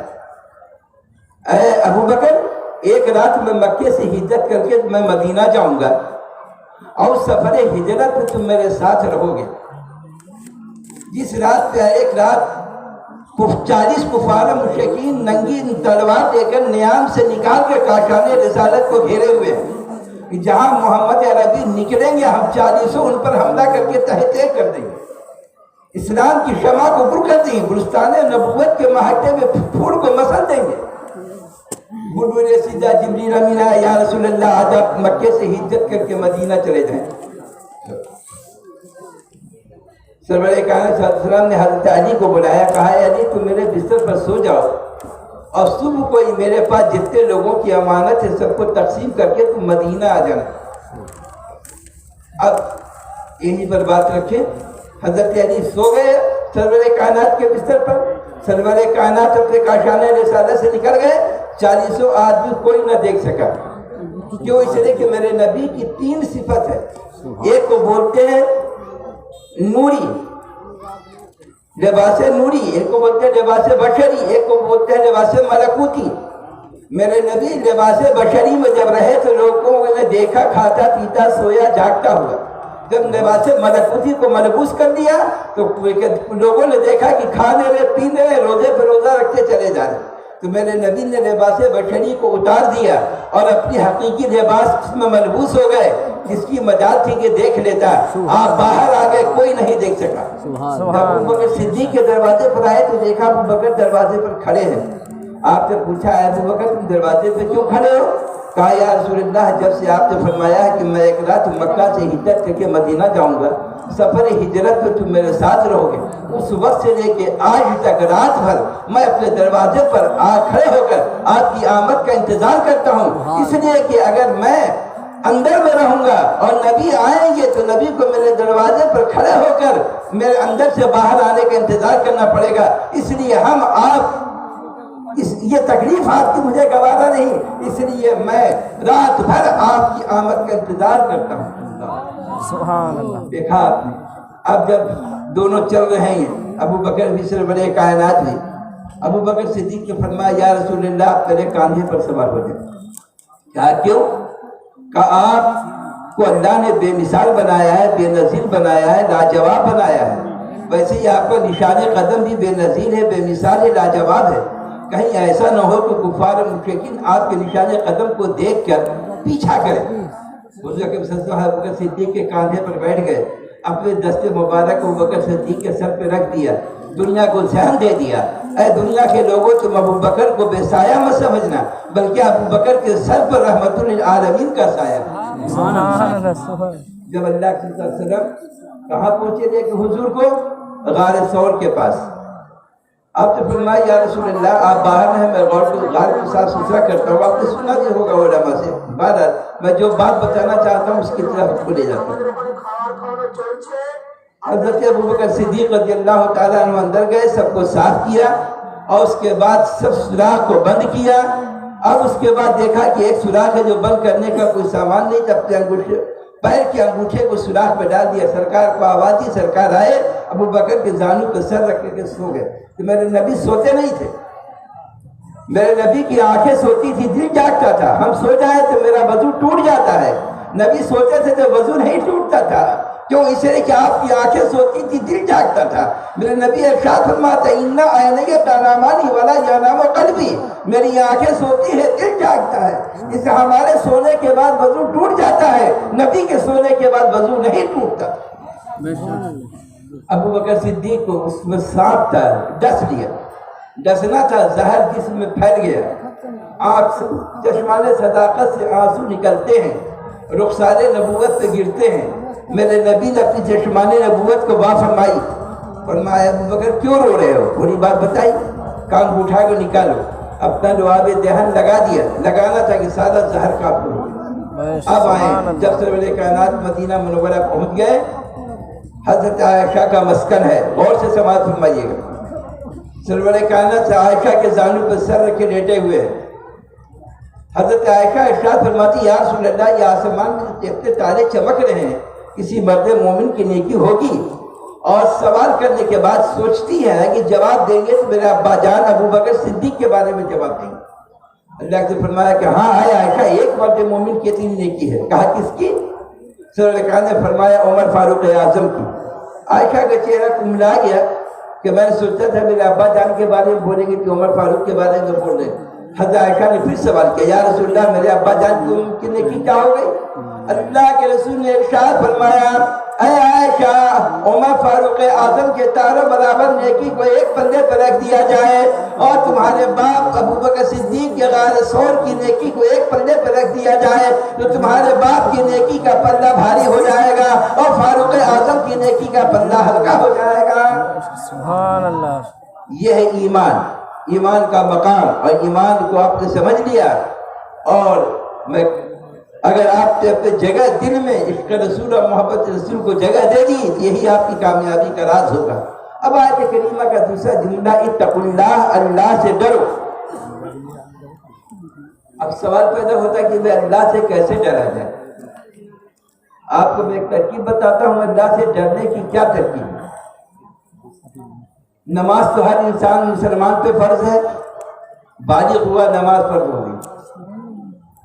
اے ابو بکر ایک رات میں مکے سے ہجرت کر کے میں مدینہ جاؤں گا، اور سفر ہجرت میں تم میرے ساتھ رہو گے۔ جس رات پہ ایک رات 40 کفار مشرکین ننگی تلوار لے کر نیام سے نکال کے کاشان رسالت کو گھیرے ہوئے ہیں، جہاں محمد عربی نکلیں گے ہم 40 ان پر حملہ کر کے تہہ تہہ کر دیں گے، اسلام کی شمع کو پر کر دیں گے، گلستان نبوت کے محاطے میں پھول کو مسل دیں گے۔ بلبل سیدھا جبریل امین آیا، یا رسول اللہ آج آپ مکے سے ہجرت کر کے مدینہ چلے جائیں۔ سرور کائنات صلی اللہ علیہ وسلم نے حضرت علی کو بلایا، کہا ہے علی تم میرے بستر پر سو جاؤ اور صبح کو ہی میرے پاس جتنے لوگوں کی امانت ہے سب کو تقسیم کر کے تم مدینہ آ جانا۔ اب یہیں پر بات رکھیں، حضرت علی سو گئے سرور کائنات کے بستر پر، سرور کائنات اپنے کاشانہ رسالہ سے نکل گئے، 40 آدمی کوئی نہ دیکھ سکا۔ کیوں؟ اس لیے کہ میرے نبی کی 3 صفت ہے، ایک کو بولتے ہیں نوری، لباس نوری، ایک کو بولتے ہیں لباس بشری، ایک کو بولتے ہیں لباس ملکوتی۔ میرے نبی لباس بشری میں جب رہے تو لوگوں نے دیکھا کھاتا پیتا سویا جاگتا ہوا، جب لباس ملکوتی کو ملبوس کر دیا تو لوگوں نے دیکھا کہ کھانے رہے پینے رہے روزے پہ روزہ رکھتے چلے جا رہے۔ تو میرے نبی نے لباس بشری کو اتار دیا اور اپنی حقیقی لباس میں ملبوس ہو گئے، جس کی مجال تھی کہ دیکھ لیتا، آپ باہر آ گئے کوئی نہیں دیکھ سکا۔ جب ابو بکر صدیق کے دروازے پر آئے تو دیکھا ابو بکر دروازے پر کھڑے ہیں۔ آپ نے پوچھا ابو بکر تم دروازے پہ کیوں کھڑے ہو؟ کہا یا رسول اللہ جب سے آپ نے فرمایا کہ میں ایک رات مکہ سے ہجرت کر کے مدینہ جاؤں گا، سفر ہجرت میں تم میرے ساتھ رہو گے، اس وقت سے لے کے آج تک رات بھر میں اپنے دروازے پر کھڑے ہو کر آپ کی آمد کا انتظار کرتا ہوں، اس لیے کہ اگر میں اندر میں رہوں گا اور نبی آئیں گے تو نبی کو میرے دروازے پر کھڑے ہو کر میرے اندر سے باہر آنے کا انتظار کرنا پڑے گا، اس لیے یہ تکلیف آپ کی مجھے گوارا نہیں، اس لیے میں رات بھر آپ کی آمد کا انتظار کرتا ہوں۔ سبحان اللہ۔ دیکھا آپ نے، اب جب دونوں چل رہے ہیں، ابو بکر بھی سرور کائنات بھی، ابو بکر صدیق نے فرمایا یا رسول اللہ آپ میرے کاندھے پر سوار ہو جائیں۔ کہا کیوں؟ کہا آپ کو اللہ نے بے مثال بنایا ہے، بے نظیر بنایا ہے، لاجواب بنایا ہے، ویسے ہی آپ کا نشان قدم بھی بے نظیر ہے، بے مثال ہے، لاجواب ہے۔ کہیں ایسا نہ ہو کہ کفار مشرکین آپ کے نشان قدم کو دیکھ کر پیچھا کریں۔ حضور اکرم صلی اللہ علیہ وسلم صدیق کے کاندھے پر بیٹھ گئے، اپنے دست مبارک ابو بکر صدیق کے سر پہ رکھ دیا، دنیا کو ذہن دے دیا، اے دنیا کے لوگوں تم ابو بکر کو بے سایہ مت سمجھنا، بلکہ ابو بکر کے سر پر رحمت للعالمین کا سایہ۔ جب اللہ صلی اللہ علیہ وسلم کہاں پہنچے تھے کہ حضور کو غار ثور کے پاس، آپ نے فرمایا یا رسول اللہ آپ باہر ہیں، میں غار کو صاف ستھرا کرتا ہوں، آپ نے سنا بھی ہوگا علماء سے، بہرحال میں جو بات بتانا چاہتا ہوں اس کی طرف کو لے جاتا ہوں۔ حضرت ابو بکر صدیق رضی اللہ تعالیٰ عنہ اندر گئے، سب کو صاف کیا اور اس کے بعد سب سوراخ کو بند کیا۔ اب اس کے بعد دیکھا کہ ایک سوراخ ہے جو بند کرنے کا کوئی سامان نہیں تھا، اپنے انگوٹھے پیر کے انگوٹھے کو سوراخ میں ڈال دیا، سرکار کو آواز دی، سرکار آئے، ابو بکر کے زانو پہ سر رکھ کے سو گئے۔ تو میرے نبی سوتے نہیں تھے، میرے نبی کی آنکھیں سوتی تھی، دل جاگتا تھا، ہم سو جائے تو میرا وضو ٹوٹ جاتا ہے، نبی سوتے تھے تو وضو نہیں ٹوٹتا تھا۔ کیوں؟ اس لیے کہ آپ کی آنکھیں سوتی تھی، دل جاگتا تھا۔ میرے نبی ارشاد فرماتا ہے اِنَّ عَيْنَيَ تَنَامَانِ وَلَا يَنَامُ قَلْبِي، میری آنکھیں سوتی ہے، دل جاگتا ہے۔ اس ہمارے سونے کے بعد وضو ٹوٹ جاتا ہے، نبی کے سونے کے بعد وضو نہیں ٹوٹتا۔ ابو بکر صدیق کو اس میں سانپ تھا، ڈس لیا، ڈسنا تھا، زہر جسم میں پھیل گیا، آنکھ سے چشمان صداقت سے آنسو نکلتے ہیں، رخسار نبوت پہ گرتے ہیں۔ میرے نبی نے اپنی چشمان نبوت کو واہ فرمائی، فرمایا ابو بکر کیوں رو رہے ہو؟ پوری بات بتائی، کان اٹھا کے نکالو، اپنا لعاب دہن لگا دیا، لگانا تھا کہ سادہ زہر قابل ہو گیا۔ اب آئیں، جب سرور کائنات مدینہ منورہ پہنچ گئے، حضرت عائشہ کا مسکن ہے، غور سے سماعت فرمائیے گا۔ سرور کائنات سے عائشہ کے زانو پر سر رکھے لیٹے ہوئے ہیں۔ حضرت عائشہ ارشاد فرماتی یا رسول اللہ یہ آسمان میں اتنے تارے چمک رہے ہیں، کسی مرد مومن کی نیکی ہوگی؟ اور سوال کرنے کے بعد سوچتی ہے کہ جواب دیں گے تو میرے ابا جان ابو بکر صدیق کے بارے میں جواب دیں گے۔ اللہ سے فرمایا کہ ہاں ہے عائشہ، ایک مرد مومن کی اتنی نیکی ہے۔ کہا کس کی؟ سرکار نے فرمایا عمر فاروق اعظم کی۔ عائشہ کا چہرہ کملا گیا کہ میں نے سوچا تھا میرے ابا جان کے بارے میں بولیں گے کہ عمر فاروق کے بارے میں بول رہے ہیں۔ حضرت عائشہ نے پھر سوال کیا یا رسول اللہ میرے ابا جان کی نیکی کیا ہو گئی؟ اللہ کے رسول نے ارشاد فرمایا اے عائشہ عمر فاروق اعظم کے تاروں برابر نیکی کو ایک پلے پر رکھ دیا جائے اور تمہارے باپ ابو بکر صدیق کے غار ثور کی نیکی کو ایک پلے پر رکھ دیا جائے تو تمہارے باپ کی نیکی کا پلہ بھاری ہو جائے گا اور فاروق اعظم کی کی نیکی کا پلہ ہلکا ہو جائے گا۔ سبحان اللہ۔ یہ ہے ایمان، ایمان کا مقام، اور ایمان کو آپ نے سمجھ لیا، اور میں اگر آپ نے اپنے جگہ دل میں عشق رسول اور محبت رسول کو جگہ دے دی، یہی آپ کی کامیابی کا راز ہوگا۔ اب آیت کریمہ کا دوسرا جملہ اتقوا اللہ، اللہ سے ڈرو۔ اب سوال پیدا ہوتا ہے کہ میں اللہ سے کیسے ڈرا جائے؟ آپ کو میں ایک ترکیب بتاتا ہوں، اللہ سے ڈرنے کی کیا ترکیب ہے۔ نماز تو ہر انسان مسلمان پہ فرض ہے، بالغ ہوا نماز فرض ہو گئی۔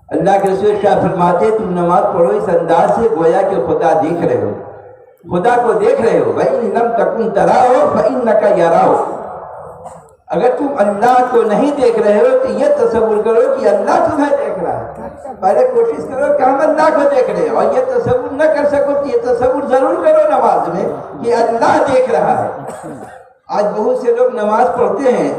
اللہ کے رسول شاہ فرماتے تم نماز پڑھو اس انداز سے گویا کہ خدا دیکھ رہے ہو، خدا کو دیکھ رہے ہو۔ وَإِن لَمْ تَكُنْ تَرَاهُ فَإِنَّكَ يَرَاهُ۔ اگر تم اللہ کو نہیں دیکھ رہے ہو تو یہ تصور کرو کہ اللہ تمہیں دیکھ رہا ہے۔ پہلے کوشش کرو کہ ہم اللہ کو دیکھ رہے ہیں، اور یہ تصور نہ کر سکو تو یہ تصور ضرور کرو نماز میں کہ اللہ دیکھ رہا ہے۔ آج بہت سے لوگ نماز پڑھتے ہیں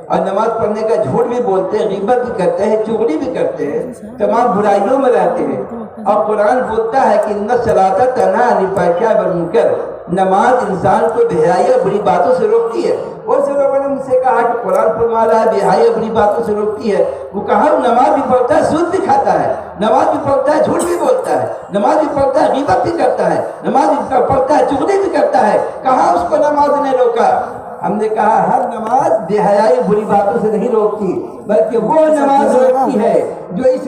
اور نماز پڑھنے کا جھوٹ بھی بولتے ہیں، غیبت بھی کرتے ہیں، چغلی بھی کرتے ہیں، تمام برائیوں میں رہتے ہیں۔ اور قرآن بولتا ہے کہ ان الصلاۃ تنہی عن الفحشاء والمنکر، نماز انسان کو بے حیائی اور بری باتوں سے روکتی ہے۔ بہت سے لوگوں نے مجھ سے کہا کہ قرآن فرما رہا ہے بے حیائی اور بری باتوں سے روکتی ہے۔ وہ کہا نماز بھی پڑھتا ہے، سود بھی کھاتا ہے، نماز بھی پڑھتا ہے، جھوٹ بھی بولتا ہے، نماز بھی پڑھتا ہے، غیبت بھی کرتا ہے، نماز بھی پڑھتا ہے، چغلی بھی کرتا ہے، کہاں اس کو نماز نے روکا؟ ہم نے کہا ہر نماز بے حیائی بری باتوں سے نہیں روکتی، بلکہ وہ نماز روکتی ہے جو اس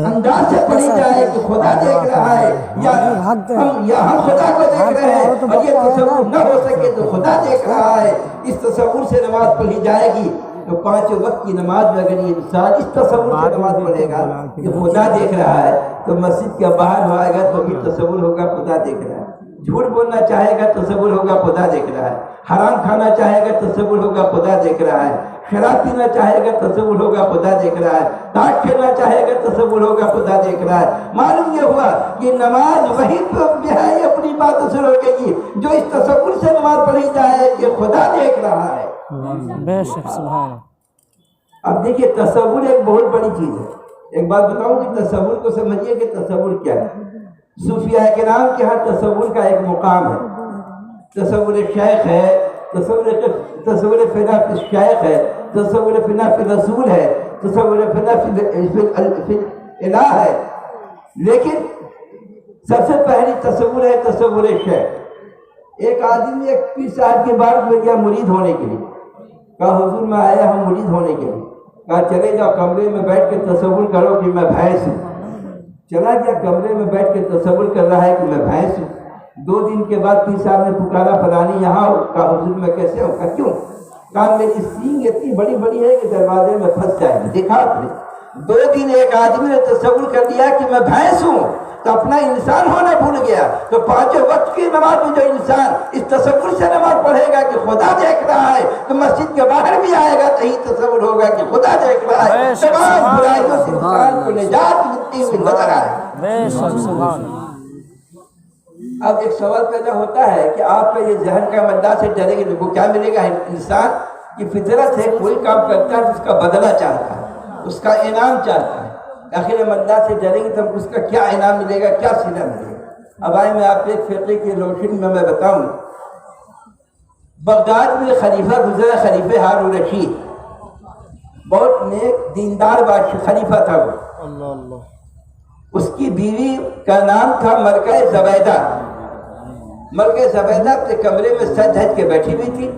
انداز سے پڑھی جائے کہ خدا دیکھ رہا ہے، یا ہم خدا کو دیکھ رہے ہیں اور یہ تصور نہ ہو سکے تو خدا دیکھ رہا ہے۔ اس تصور سے نماز پڑھی جائے گی تو 5 وقت کی نماز میں اگر یہ انسان اس تصور سے نماز پڑھے گا کہ خدا دیکھ رہا ہے تو مسجد کے باہر آئے گا تو بھی تصور ہوگا خدا دیکھ رہا ہے۔ جھوٹ بولنا چاہے گا تصور ہوگا خدا دیکھ رہا ہے، حرام کھانا چاہے گا تصور ہوگا خدا دیکھ رہا ہے، شراب پینا چاہے گا تصور ہوگا خدا دیکھ رہا ہے، تاش کھیلنا چاہے گا تصور ہوگا خدا دیکھ رہا ہے۔ معلوم یہ ہوا کہ نماز وہی بہائی اپنی باتوں سے روکے گی جو اس تصور سے نماز پڑھی جائے کہ خدا دیکھ رہا ہے۔ بے شک سبحان۔ اب دیکھیے تصور ایک بہت بڑی چیز ہے۔ ایک بات بتاؤں کہ تصور کو سمجھیے کہ تصور کیا ہے۔ صوفیاء کرام کے ہاں تصور کا ایک مقام ہے، تصور شیخ ہے، تصور فنا فی الشیخ ہے، تصور فنا فی الرسول ہے، تصور فنا فی الہ ہے، لیکن سب سے پہلی تصور ہے تصور شیخ۔ ایک آدمی ایک پیر صاحب کی بارگاہ میں گیا مرید ہونے کے لیے، کہا حضور میں آیا ہوں مرید ہونے کے لیے۔ کہا چلے جاؤ کمرے میں بیٹھ کے تصور کرو کہ میں بھینس ہوں۔ چلا گیا کمرے میں بیٹھ کے تصور کر رہا ہے کہ میں بھینس ہوں۔ 2 دن کے بعد پیر صاحب نے پکارا فلانی یہاں ہو۔ کہا حضور میں کیسے ہوں؟ کہا کیوں؟ کہا میری سینگ اتنی بڑی بڑی ہے کہ دروازے میں پھنس جائے گی۔ دیکھا آپ نے 2 دن ایک آدمی نے تصور کر لیا کہ میں بھینس ہوں تو اپنا انسان ہونا بھول گیا۔ تو 5 وقت کی نماز میں جو انسان اس تصور سے نماز پڑھے گا کہ خدا دیکھ رہا ہے تو مسجد کے باہر بھی آئے گا تو یہی تصور ہوگا کہ خدا دیکھ رہا ہے۔ تمام برائیوں سے انسان کو نجات ملتی ہوئی نظر آئے۔ بے شک سبحان۔ اب ایک سوال پیدا ہوتا ہے کہ آپ کا یہ ذہن کا اللہ سے ڈرے گا کو کیا ملے گا؟ انسان کی فطرت ہے کوئی کام کرتا ہے اس کا بدلہ چاہتا ہے، اس کا انعام چاہتا ہے۔ آخر ہم اللہ سے ڈریں گے تو اس کا کیا انعام ملے گا، کیا صلہ ملے گا؟ اب آئے میں آپ کو ایک فقہ کی روشنی میں بتاؤں۔ بغداد میں خلیفہ گزرا خلیفہ ہارون رشید، بہت نیک دیندار بادشاہ خلیفہ تھا وہ۔ اس کی بیوی کا نام تھا ملکہ زبیدہ۔ ملکہ زبیدہ اپنے کمرے میں سج دھج کے بیٹھی ہوئی تھی۔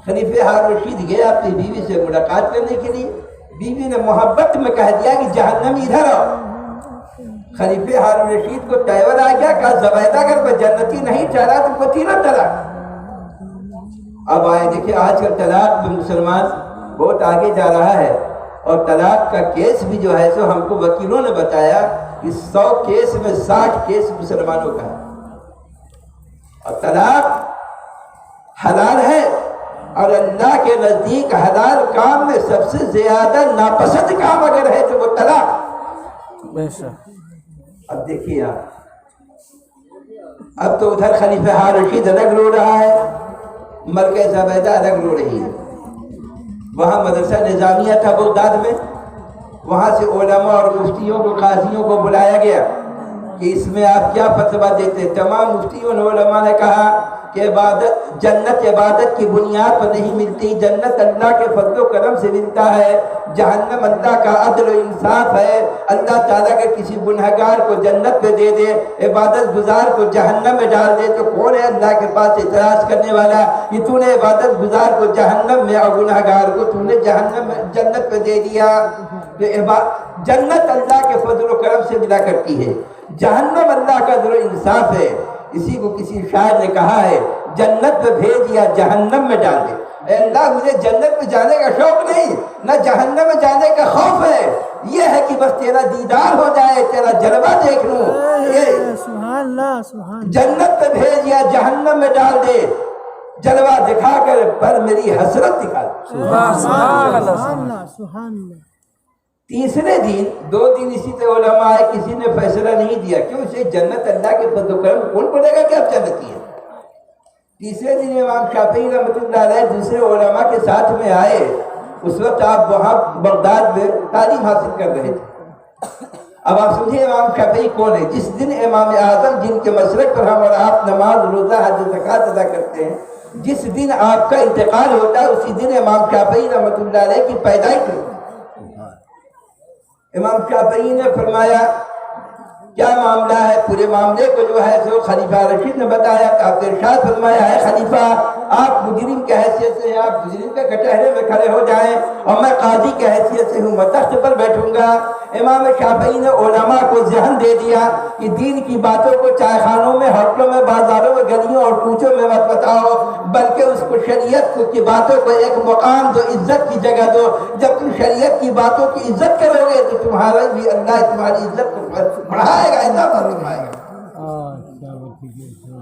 خلیفہ ہارون رشید گیا اپنی بیوی سے ملاقات کرنے کے لیے۔ بیوی نے محبت میں کہہ دیا کہ جہنمی ادھر آؤ۔ خلیفہ ہارون رشید کو تیور آ گیا، کہا زبیدہ اگر میں جنتی نہیں ٹھہرا تم کو 3 طلاق۔ اب آئے دیکھیں آج کل طلاق میں مسلمان بہت آگے جا رہا ہے، اور طلاق کا کیس بھی جو ہے سو ہم کو وکیلوں نے بتایا کہ 100 کیس میں 60 کیس مسلمانوں کا ہے۔ اور طلاق حلال ہے، اور اللہ کے نزدیک حلال کام میں سب سے زیادہ ناپسند کام اگر ہے تو وہ طلاق۔ بے شک۔ اب دیکھیے اب تو ادھر خلیفہ ہارون رشید الگ رو رہا ہے، ملکہ زبیدہ الگ رو رہی ہے۔ وہاں مدرسہ نظامیہ تھا بغداد میں، وہاں سے علماء اور مفتیوں کو قاضیوں کو بلایا گیا کہ اس میں آپ کیا فتویٰ دیتے؟ تمام مفتیوں اور علماء نے کہا کہ جنت عبادت کی بنیاد پر نہیں ملتی، جنت اللہ کے فضل و کرم سے ملتا ہے، جہنم اللہ کا عدل و انصاف ہے۔ اللہ تعالیٰ کے کسی گنہگار کو جنت میں دے دے، عبادت گزار کو جہنم میں ڈال دے تو کون ہے اللہ کے پاس اعتراض کرنے والا کہ تو نے عبادت گزار کو جہنم میں اور گنہگار کو تو نے جنت میں دے دیا؟ تو جنت اللہ کے فضل و کرم سے ملا کرتی ہے، جہنم اللہ کا عدل و انصاف ہے۔ اسی کو کسی شاعر نے کہا ہے جنت میں بھیج یا جہنم میں ڈال دے۔ اے اللہ مجھے جنت میں جانے کا شوق نہیں، نہ جہنم میں جانے کا خوف ہے، یہ ہے کہ بس تیرا دیدار ہو جائے، تیرا جلوہ دیکھ لوں۔ سبحان اللہ سبحان اللہ۔ جنت میں بھیج یا جہنم میں ڈال دے، جلوہ دکھا کر پر میری حسرت دکھا دے۔ سبحان اللہ سبحان اللہ۔ تیسرے دن 2 دن اسی طرح علماء آئے، کسی نے فیصلہ نہیں دیا، کیوں؟ اسے جنت اللہ کے فضل و کرم کون بولے گا کہ آپ جنتی ہیں؟ تیسرے دن امام شافعی رحمۃ اللہ علیہ دوسرے علماء کے ساتھ میں آئے، اس وقت آپ وہاں بغداد میں تعلیم حاصل کر رہے تھے۔ اب آپ سمجھیں امام شافعی کون ہے؟ جس دن امام اعظم جن کے مسلک پر ہم اور آپ نماز روزہ حج و زکوٰۃ ادا کرتے ہیں، جس دن آپ کا انتقال ہوتا ہے اسی دن امام شافعی رحمۃ اللہ علیہ کی پیدائش ہوتی ہے۔ امام شافعی نے فرمایا کیا معاملہ ہے؟ پورے معاملے کو جو ہے سو خلیفہ رشید نے بتایا تو آپ نے ارشاد فرمایا ہے خلیفہ آپ مجرم کی حیثیت سے آپ مجرم کے کٹہرے میں کھڑے ہو جائیں اور میں قاضی کی حیثیت سے ہوں، میں تخت پر بیٹھوں گا۔ امام شافعی نے علماء کو ذہن دے دیا کہ دین کی باتوں کو چائے خانوں میں، ہوٹلوں میں، بازاروں میں، گلیوں اور کوچوں میں مت بتاؤ، بلکہ اس کو شریعت کی باتوں کو ایک مقام دو، عزت کی جگہ دو۔ جب تم شریعت کی باتوں کی عزت کرو گے تو تمہارا بھی اللہ تمہاری عزت کو بڑھائے گا، اضافہ فرمائے گا۔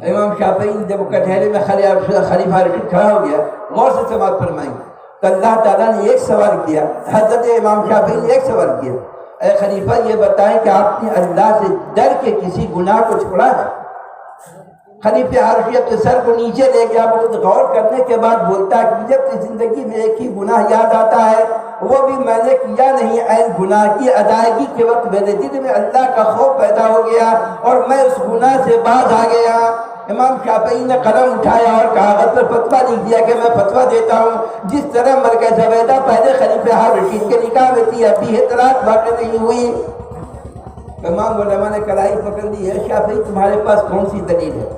امام شافعی جب کٹہرے میں خلیفہ رشید کھڑا ہو گیا، غور سے سماعت فرمائیں تو اللہ تعالیٰ نے ایک سوال کیا، حضرت امام شافعی نے ایک سوال کیا، اے خلیفہ یہ بتائیں کہ آپ نے اللہ سے ڈر کے کسی گناہ کو چھوڑا ہے؟ خلیفہ رشید اپنے سر کو نیچے لے گیا، بہت غور کرنے کے بعد بولتا ہے کہ مجھے اپنی زندگی میں ایک ہی گناہ یاد آتا ہے، وہ بھی میں نے کیا نہیں، عین گناہ کی ادائیگی کے وقت میرے دل میں اللہ کا خوف پیدا ہو گیا اور میں اس گناہ سے باز آ گیا۔ امام شافعی نے قلم اٹھایا اور کاغذ پر فتویٰ لکھ دیا کہ میں فتویٰ دیتا ہوں جس طرح مرکز زبیدہ پہلے خلیفہ رشید کے نکاح میں تھی، ابھی اطلاعات واقع نہیں ہوئی۔ تمام علماء نے کلائی پکڑ لی، ہے شافعی تمہارے پاس کون سی دلیل ہے؟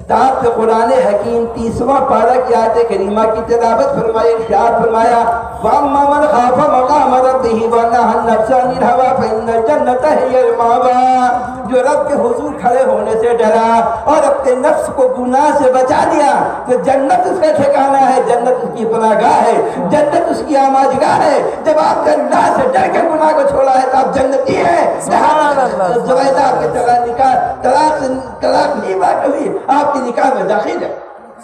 تاپ سے قرآن حکیم 30واں پارہ کی آیت کریمہ کی تلاوت فرمائے، ارشاد فرمایا وَأَمَّا مَنْ خَافَ مَقَامَ رَبِّهِ وَنَهَى النَّفْسَ عَنِ الْهَوَىٰ فَإِنَّ الْجَنَّةَ هِيَ الْمَأْوَىٰ۔ جو رب کے حضور کھڑے ہونے سے ڈرا اور اپنے نفس کو گناہ سے بچا لیا تو جنت اس کا ٹھکانہ ہے، جنت اس کی پناہگاہ ہے، جنت اس کی آماجگاہ ہے۔ جب آپ نے اللہ سے ڈر کے گناہ کو چھوڑا ہے تو آپ جنتی ہیں۔ زبیدہ آپ کے طلاق نہیں واقع ہوئی، آپ کی نکاح میں داخل ہے۔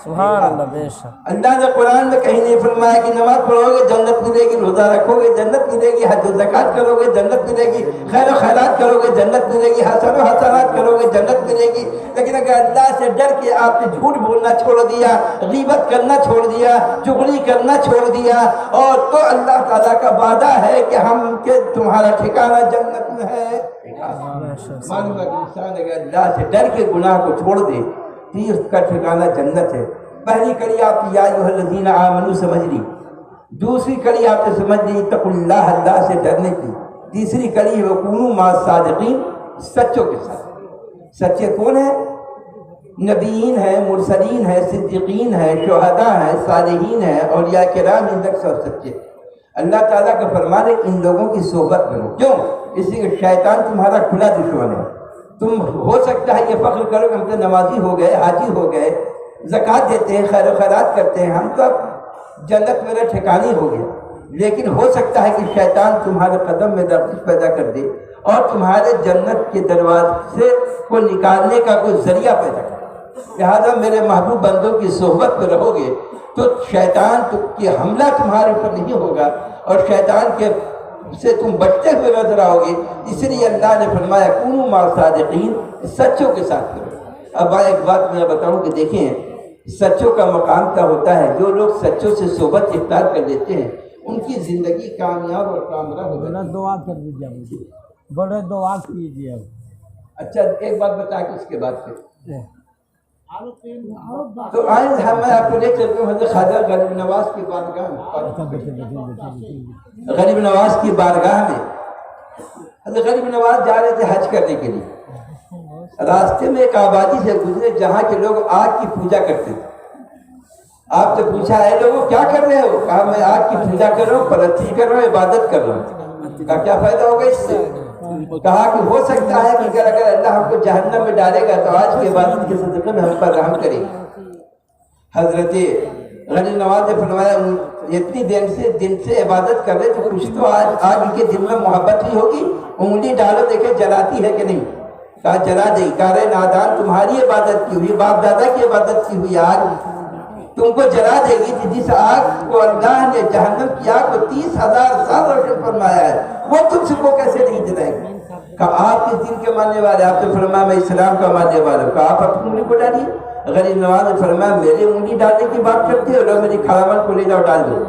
سبحان اللہ بے شک۔ اللہ نے قرآن میں کہیں نہیں فرمایا کہ نماز پڑھو گے جنت ملے گی، روزہ رکھو گے جنت ملے گی، حج و زکوٰۃ کرو گے جنت ملے گی، خیر و خیرات کرو گے جنت ملے گی، حسن و حسنات کرو گے جنت ملے گی۔ لیکن اگر اللہ سے ڈر کے آپ نے جھوٹ بولنا چھوڑ دیا، غیبت کرنا چھوڑ دیا، چغلی کرنا چھوڑ دیا، اور تو اللہ تعالیٰ کا وعدہ ہے کہ ہم کہ تمہارا ٹھکانہ جنت میں ہے۔ معلوم ہے کہ انسان اگر اللہ سے ڈر کے گناہ کو چھوڑ دے اس کا ٹھکانہ جنت ہے۔ پہلی کڑی آپ کی یا ایھا الذین آمنوا سمجھ لی، دوسری کڑی آپ نے سمجھ لی اتقوا اللہ، اللہ سے ڈرنے کی، تیسری کڑی ہے وکونوا مع الصادقین، سچوں کے ساتھ۔ سچے کون ہیں؟ نبیین ہیں، مرسلین ہیں، صدیقین ہیں، شہداء ہیں، صالحین ہیں، اولیاء کرام اندک سب سچے۔ اللہ تعالیٰ کا فرمان ہے ان لوگوں کی صحبت کرو، کیوں؟ اس لیے کہ شیطان تمہارا کھلا دشمن ہے۔ تم ہو سکتا ہے یہ فخر کرو کہ ہم تو نمازی ہو گئے، حاجی ہو گئے، زکوٰۃ دیتے ہیں، خیر و خیرات کرتے ہیں، ہم تو اب جنت میرا ٹھکانی ہو گیا، لیکن ہو سکتا ہے کہ شیطان تمہارے قدم میں لغزش پیدا کر دے اور تمہارے جنت کے دروازے کو نکالنے کا کوئی ذریعہ پیدا کرے۔ لہٰذا میرے محبوب بندوں کی صحبت میں رہو گے تو شیطان کی حملہ تمہارے اوپر نہیں ہوگا اور شیطان کے سے تم بچتے ہوئے نظر آؤ گے۔ اس لیے اللہ نے فرمایا کونوا مع الصادقین، سچوں کے ساتھ کرو۔ اب ایک بات میں بتاؤں کہ دیکھیں سچوں کا مقام کیا ہوتا ہے، جو لوگ سچوں سے صحبت اختیار کر لیتے ہیں ان کی زندگی کامیاب اور کامیاب ہو جاتی ہے۔ دعا کر دیجیے، بڑے دعا کیجیے۔ اچھا ایک بات بتا کے اس کے بعد پھر تو آئند میں آپ کو لے چلتا ہوں حضرت خواجہ غریب نواز کی بارگاہ میں، غریب نواز کی بارگاہ میں حضرت غریب نواز جا رہے تھے حج کرنے کے لیے، راستے میں ایک آبادی سے گزرے جہاں کے لوگ آگ کی پوجا کرتے تھے۔ آپ سے پوچھا ہے لوگوں کیا کر رہے ہو؟ کہا میں آگ کی پوجا کر رہا ہوں، پرستی کر رہا ہوں، عبادت کر رہا ہوں۔ کہا کیا فائدہ ہوگا اس سے؟ کہا کہ ہو سکتا ہے کہ اگر اللہ ہم کو جہنم میں ڈالے گا تو آج کی عبادت کے صدقے میں ہم پر رحم کرے گا۔ حضرت غریب نواز نے فرمایا اتنی دن سے عبادت کر رہے تو کچھ تو آج کے دل میں محبت ہی ہوگی، انگلی ڈالو دیکھے جلاتی ہے کہ نہیں؟ کہا جلا دے۔ کہا رے نادان تمہاری عبادت کی ہوئی، باپ دادا کی عبادت کی ہوئی آگ تم کو جلا دے گی، جس آگ کو اللہ نے جہنم کی آگ کو 30,000 سال روشن فرمایا ہے وہ تم سے کو کیسے نہیں جلائے گی؟ کہا آپ کس دین کے ماننے والے؟ آپ نے فرمایا میں اسلام کا ماننے والا ہوں۔ کہا آپ اپنی انگلی کو ڈالیے۔ غریب نواز نے فرمایا میری انگلی ڈالنے کی بات کرتے ہو، لو میری کھڑاون کو لے جاؤ ڈال دو۔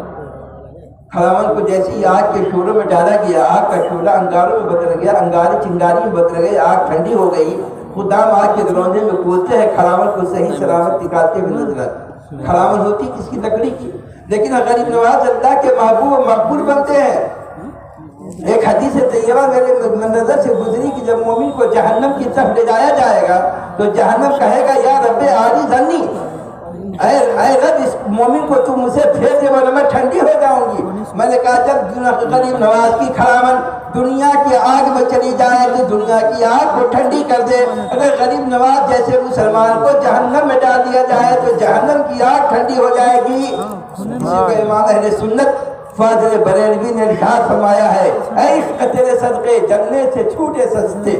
کھڑاون کو جیسے ہی آگ کے شعلوں میں ڈالا گیا، آگ کا شعلہ انگاروں میں بدل گیا، انگارے چنگاری میں بدل گئے، آگ ٹھنڈی ہو گئی۔ خدام آگ کے دروازے میں کودتے ہیں، کھڑاون کو صحیح سلامت نکالتے ہوئے نظر آتے۔ کھڑاون ہوتی کس کی؟ لکڑی کی، لیکن غریب نواز اللہ کے محبوب و مقبول بنتے ہیں۔ ایک حدیث طیبہ میرے نظر سے گزری کہ جب مومن کو جہنم کی طرف لے جایا جائے گا تو جہنم کہے گا یا رب آری ذنی، اے رب اس مومن کو تم مجھے پھیر دے ورنہ میں ٹھنڈی ہو جاؤں گی۔ میں نے کہا جب غریب نواز کی کھڑاون دنیا کی آگ میں چلی جائے تو دنیا کی آگ کو ٹھنڈی کر دے، اگر غریب نواز جیسے مسلمان کو جہنم میں ڈال دیا جائے تو جہنم کی آگ ٹھنڈی ہو جائے گی۔ اسی کو امام اہل سنت فاضل بریلوی نے ارشاد فرمایا ہے اے عشق تیرے صدقے جلنے سے چھوٹے سستے،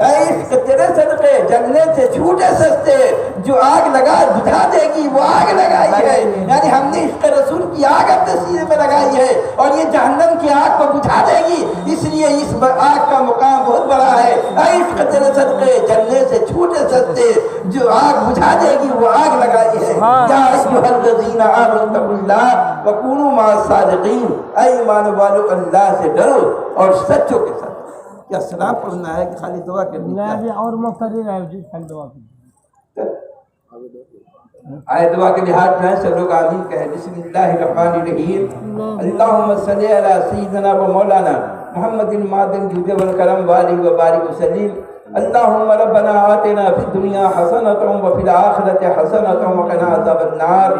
اے عشق تیرے صدقے جلنے سے چھوٹے سستے، جو آگ لگا بجھا دے گی وہ آگ لگائی ہے۔ یعنی ہم نے عشق رسول کی آگ اپنے سینے میں لگائی ہے اور یہ جہنم کی آگ کو بجھا دے گی، اس لیے اس آگ کا مقام بہت بڑا ہے۔ اے عشق تیرے صدقے جلنے سے چھوٹے سستے، جو آگ بجھا دے گی وہ آگ لگائی ہے۔ یا ایھا الذین آمنوا اتقوا اللہ وکونوا مع الصادقین، اے ایمان والو اللہ سے ڈرو اور سچوں کے ساتھ۔ کیا سلام پڑھنا ہے کہ خالی دعا کرنی ہے؟ اور مقرر ہے جی خالی دعا کریں۔ آئے دعا کے لحاظ میں سب لوگ آمین کہیں۔ بسم اللہ الرحمن الرحیم، اللہم صلی علی سیدنا و مولانا محمد المادن جود والکرم والہ وبارک وسلم۔ اللہم ربنا آتنا فی الدنیا حسنۃ وفی الآخرۃ حسنۃ وقنا عذاب النار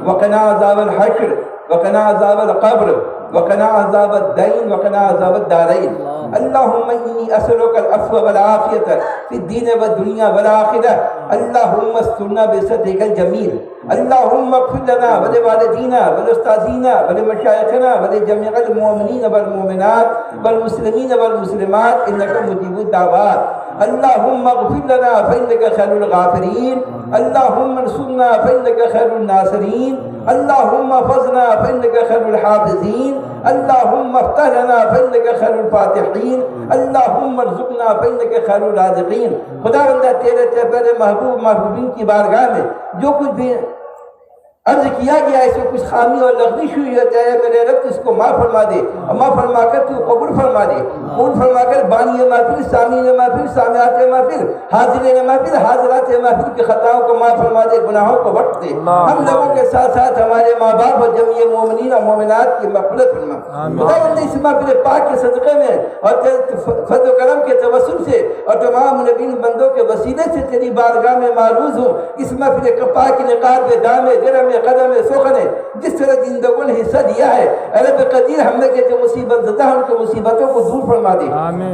وقنا عذاب الحشر وقنا عذاب القبر وقنا عذاب الدین وقنا عذاب الدارین۔ اللہم انی اسألک العفو والعافیۃ فی الدین والدنیا والآخرہ۔ اللہم استرنا بسترک الجمیل۔ اللہم اغفر لنا ولوالدینا ولاستاذینا ولمشایخنا ولجمیع المؤمنین والمؤمنات والمسلمین والمسلمات انک مجیب الدعوات۔ اللہم اغفر لنا فإنک خیر الغافرین۔ اللہم انصرنا فإنک خیر الناصرین۔ اللہم احفظنا فإنک خیر الحافظین۔ اللہم افتح لنا فإنک خیر الفاتحین۔ اللہم ارزقنا فإنک خیر الرازقین۔ خدا بندہ تیرے پیارے محبوب محبوبین کی بارگاہ میں جو کچھ بھی عرض کیا گیا ہے اس میں کچھ خامی اور لغزش ہوئی ہے میرے رب اس کو معاف فرما دے اور معاف فرما کر تو قبول فرما دے، قبول فرما کر بانی محفل، سامعین محفل، سامعات محفل، حاضرین محفل، حاضرات محفل کی خطاؤں کو معاف فرما دے، گناہوں کو بخش دے۔ ہم لوگوں کے ساتھ ساتھ ہمارے ماں باپ اور جمیع مومنین اور مومنات کی مغفرت فرما۔ خدا بندے اس محفل پاک کے صدقے میں اور فضل و کرم کے توسل سے اور تمام نبیین بندوں کے وسیلے سے تیری بارگاہ میں معروض ہوں۔ اس محفل پاک کے نقاب دامے درم قدم سخن جس طرح زندگوں نے حصہ دیا ہے، اے رب قدیر ہم نے کہ جو مصیبت زدہ ان کے مصیبتوں کو دور فرما دے،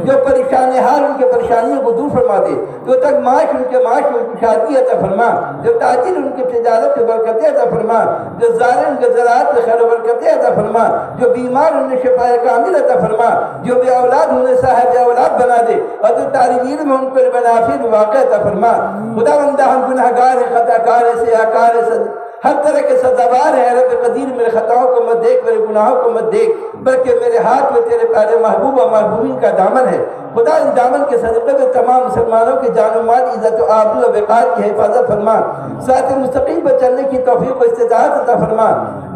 جو پریشان حال ان کے پریشانیوں کو دور فرما دے، جو تک معاش ان کے معاش ان کی شادی عطا فرما، جو تاجر ان کے تجارت کے برکتیں عطا فرما، جو زارع ان کے زراعت میں خیر و برکتیں عطا فرما، جو بیمار انہیں شفاء کامل عطا فرما، جو بے اولاد انہیں صاحب اولاد بنا دے اور جو طالب علم ان کو نافع واقع عطا فرما۔ خدا بندہ ہم گناہگار ہیں، خطا کار ہیں، سیاہکار ہیں، ہر طرح کے سزاوار ہیں۔ رب قدیر میرے خطاؤں کو مت دیکھ، میرے گناہوں کو مت دیکھ، بلکہ میرے ہاتھ میں تیرے پیارے محبوب و محبوبین کا دامن ہے۔ خدا اس دامن کے صدقے میں تمام مسلمانوں کے جان و مال، عزت و آبرو و وقار کی حفاظت فرما، ساتھ مستقیم پر چلنے کی توفیق و استطاعت عطا فرما۔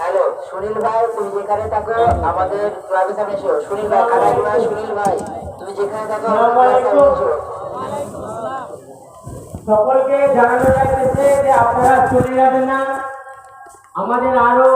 হ্যালো সুনীল ভাই, তুমি যেখানে থাকো আমাদের ক্লাবের সামনে এসো। সুনীল ভাই খারাপ, সুনীল ভাই তুমি যেখানে থাকো আমাদের ক্লাবের সামনে এসো। সকলকে জানানো যাচ্ছে যে আপনারা চলে যাবেন না, আমাদের আরো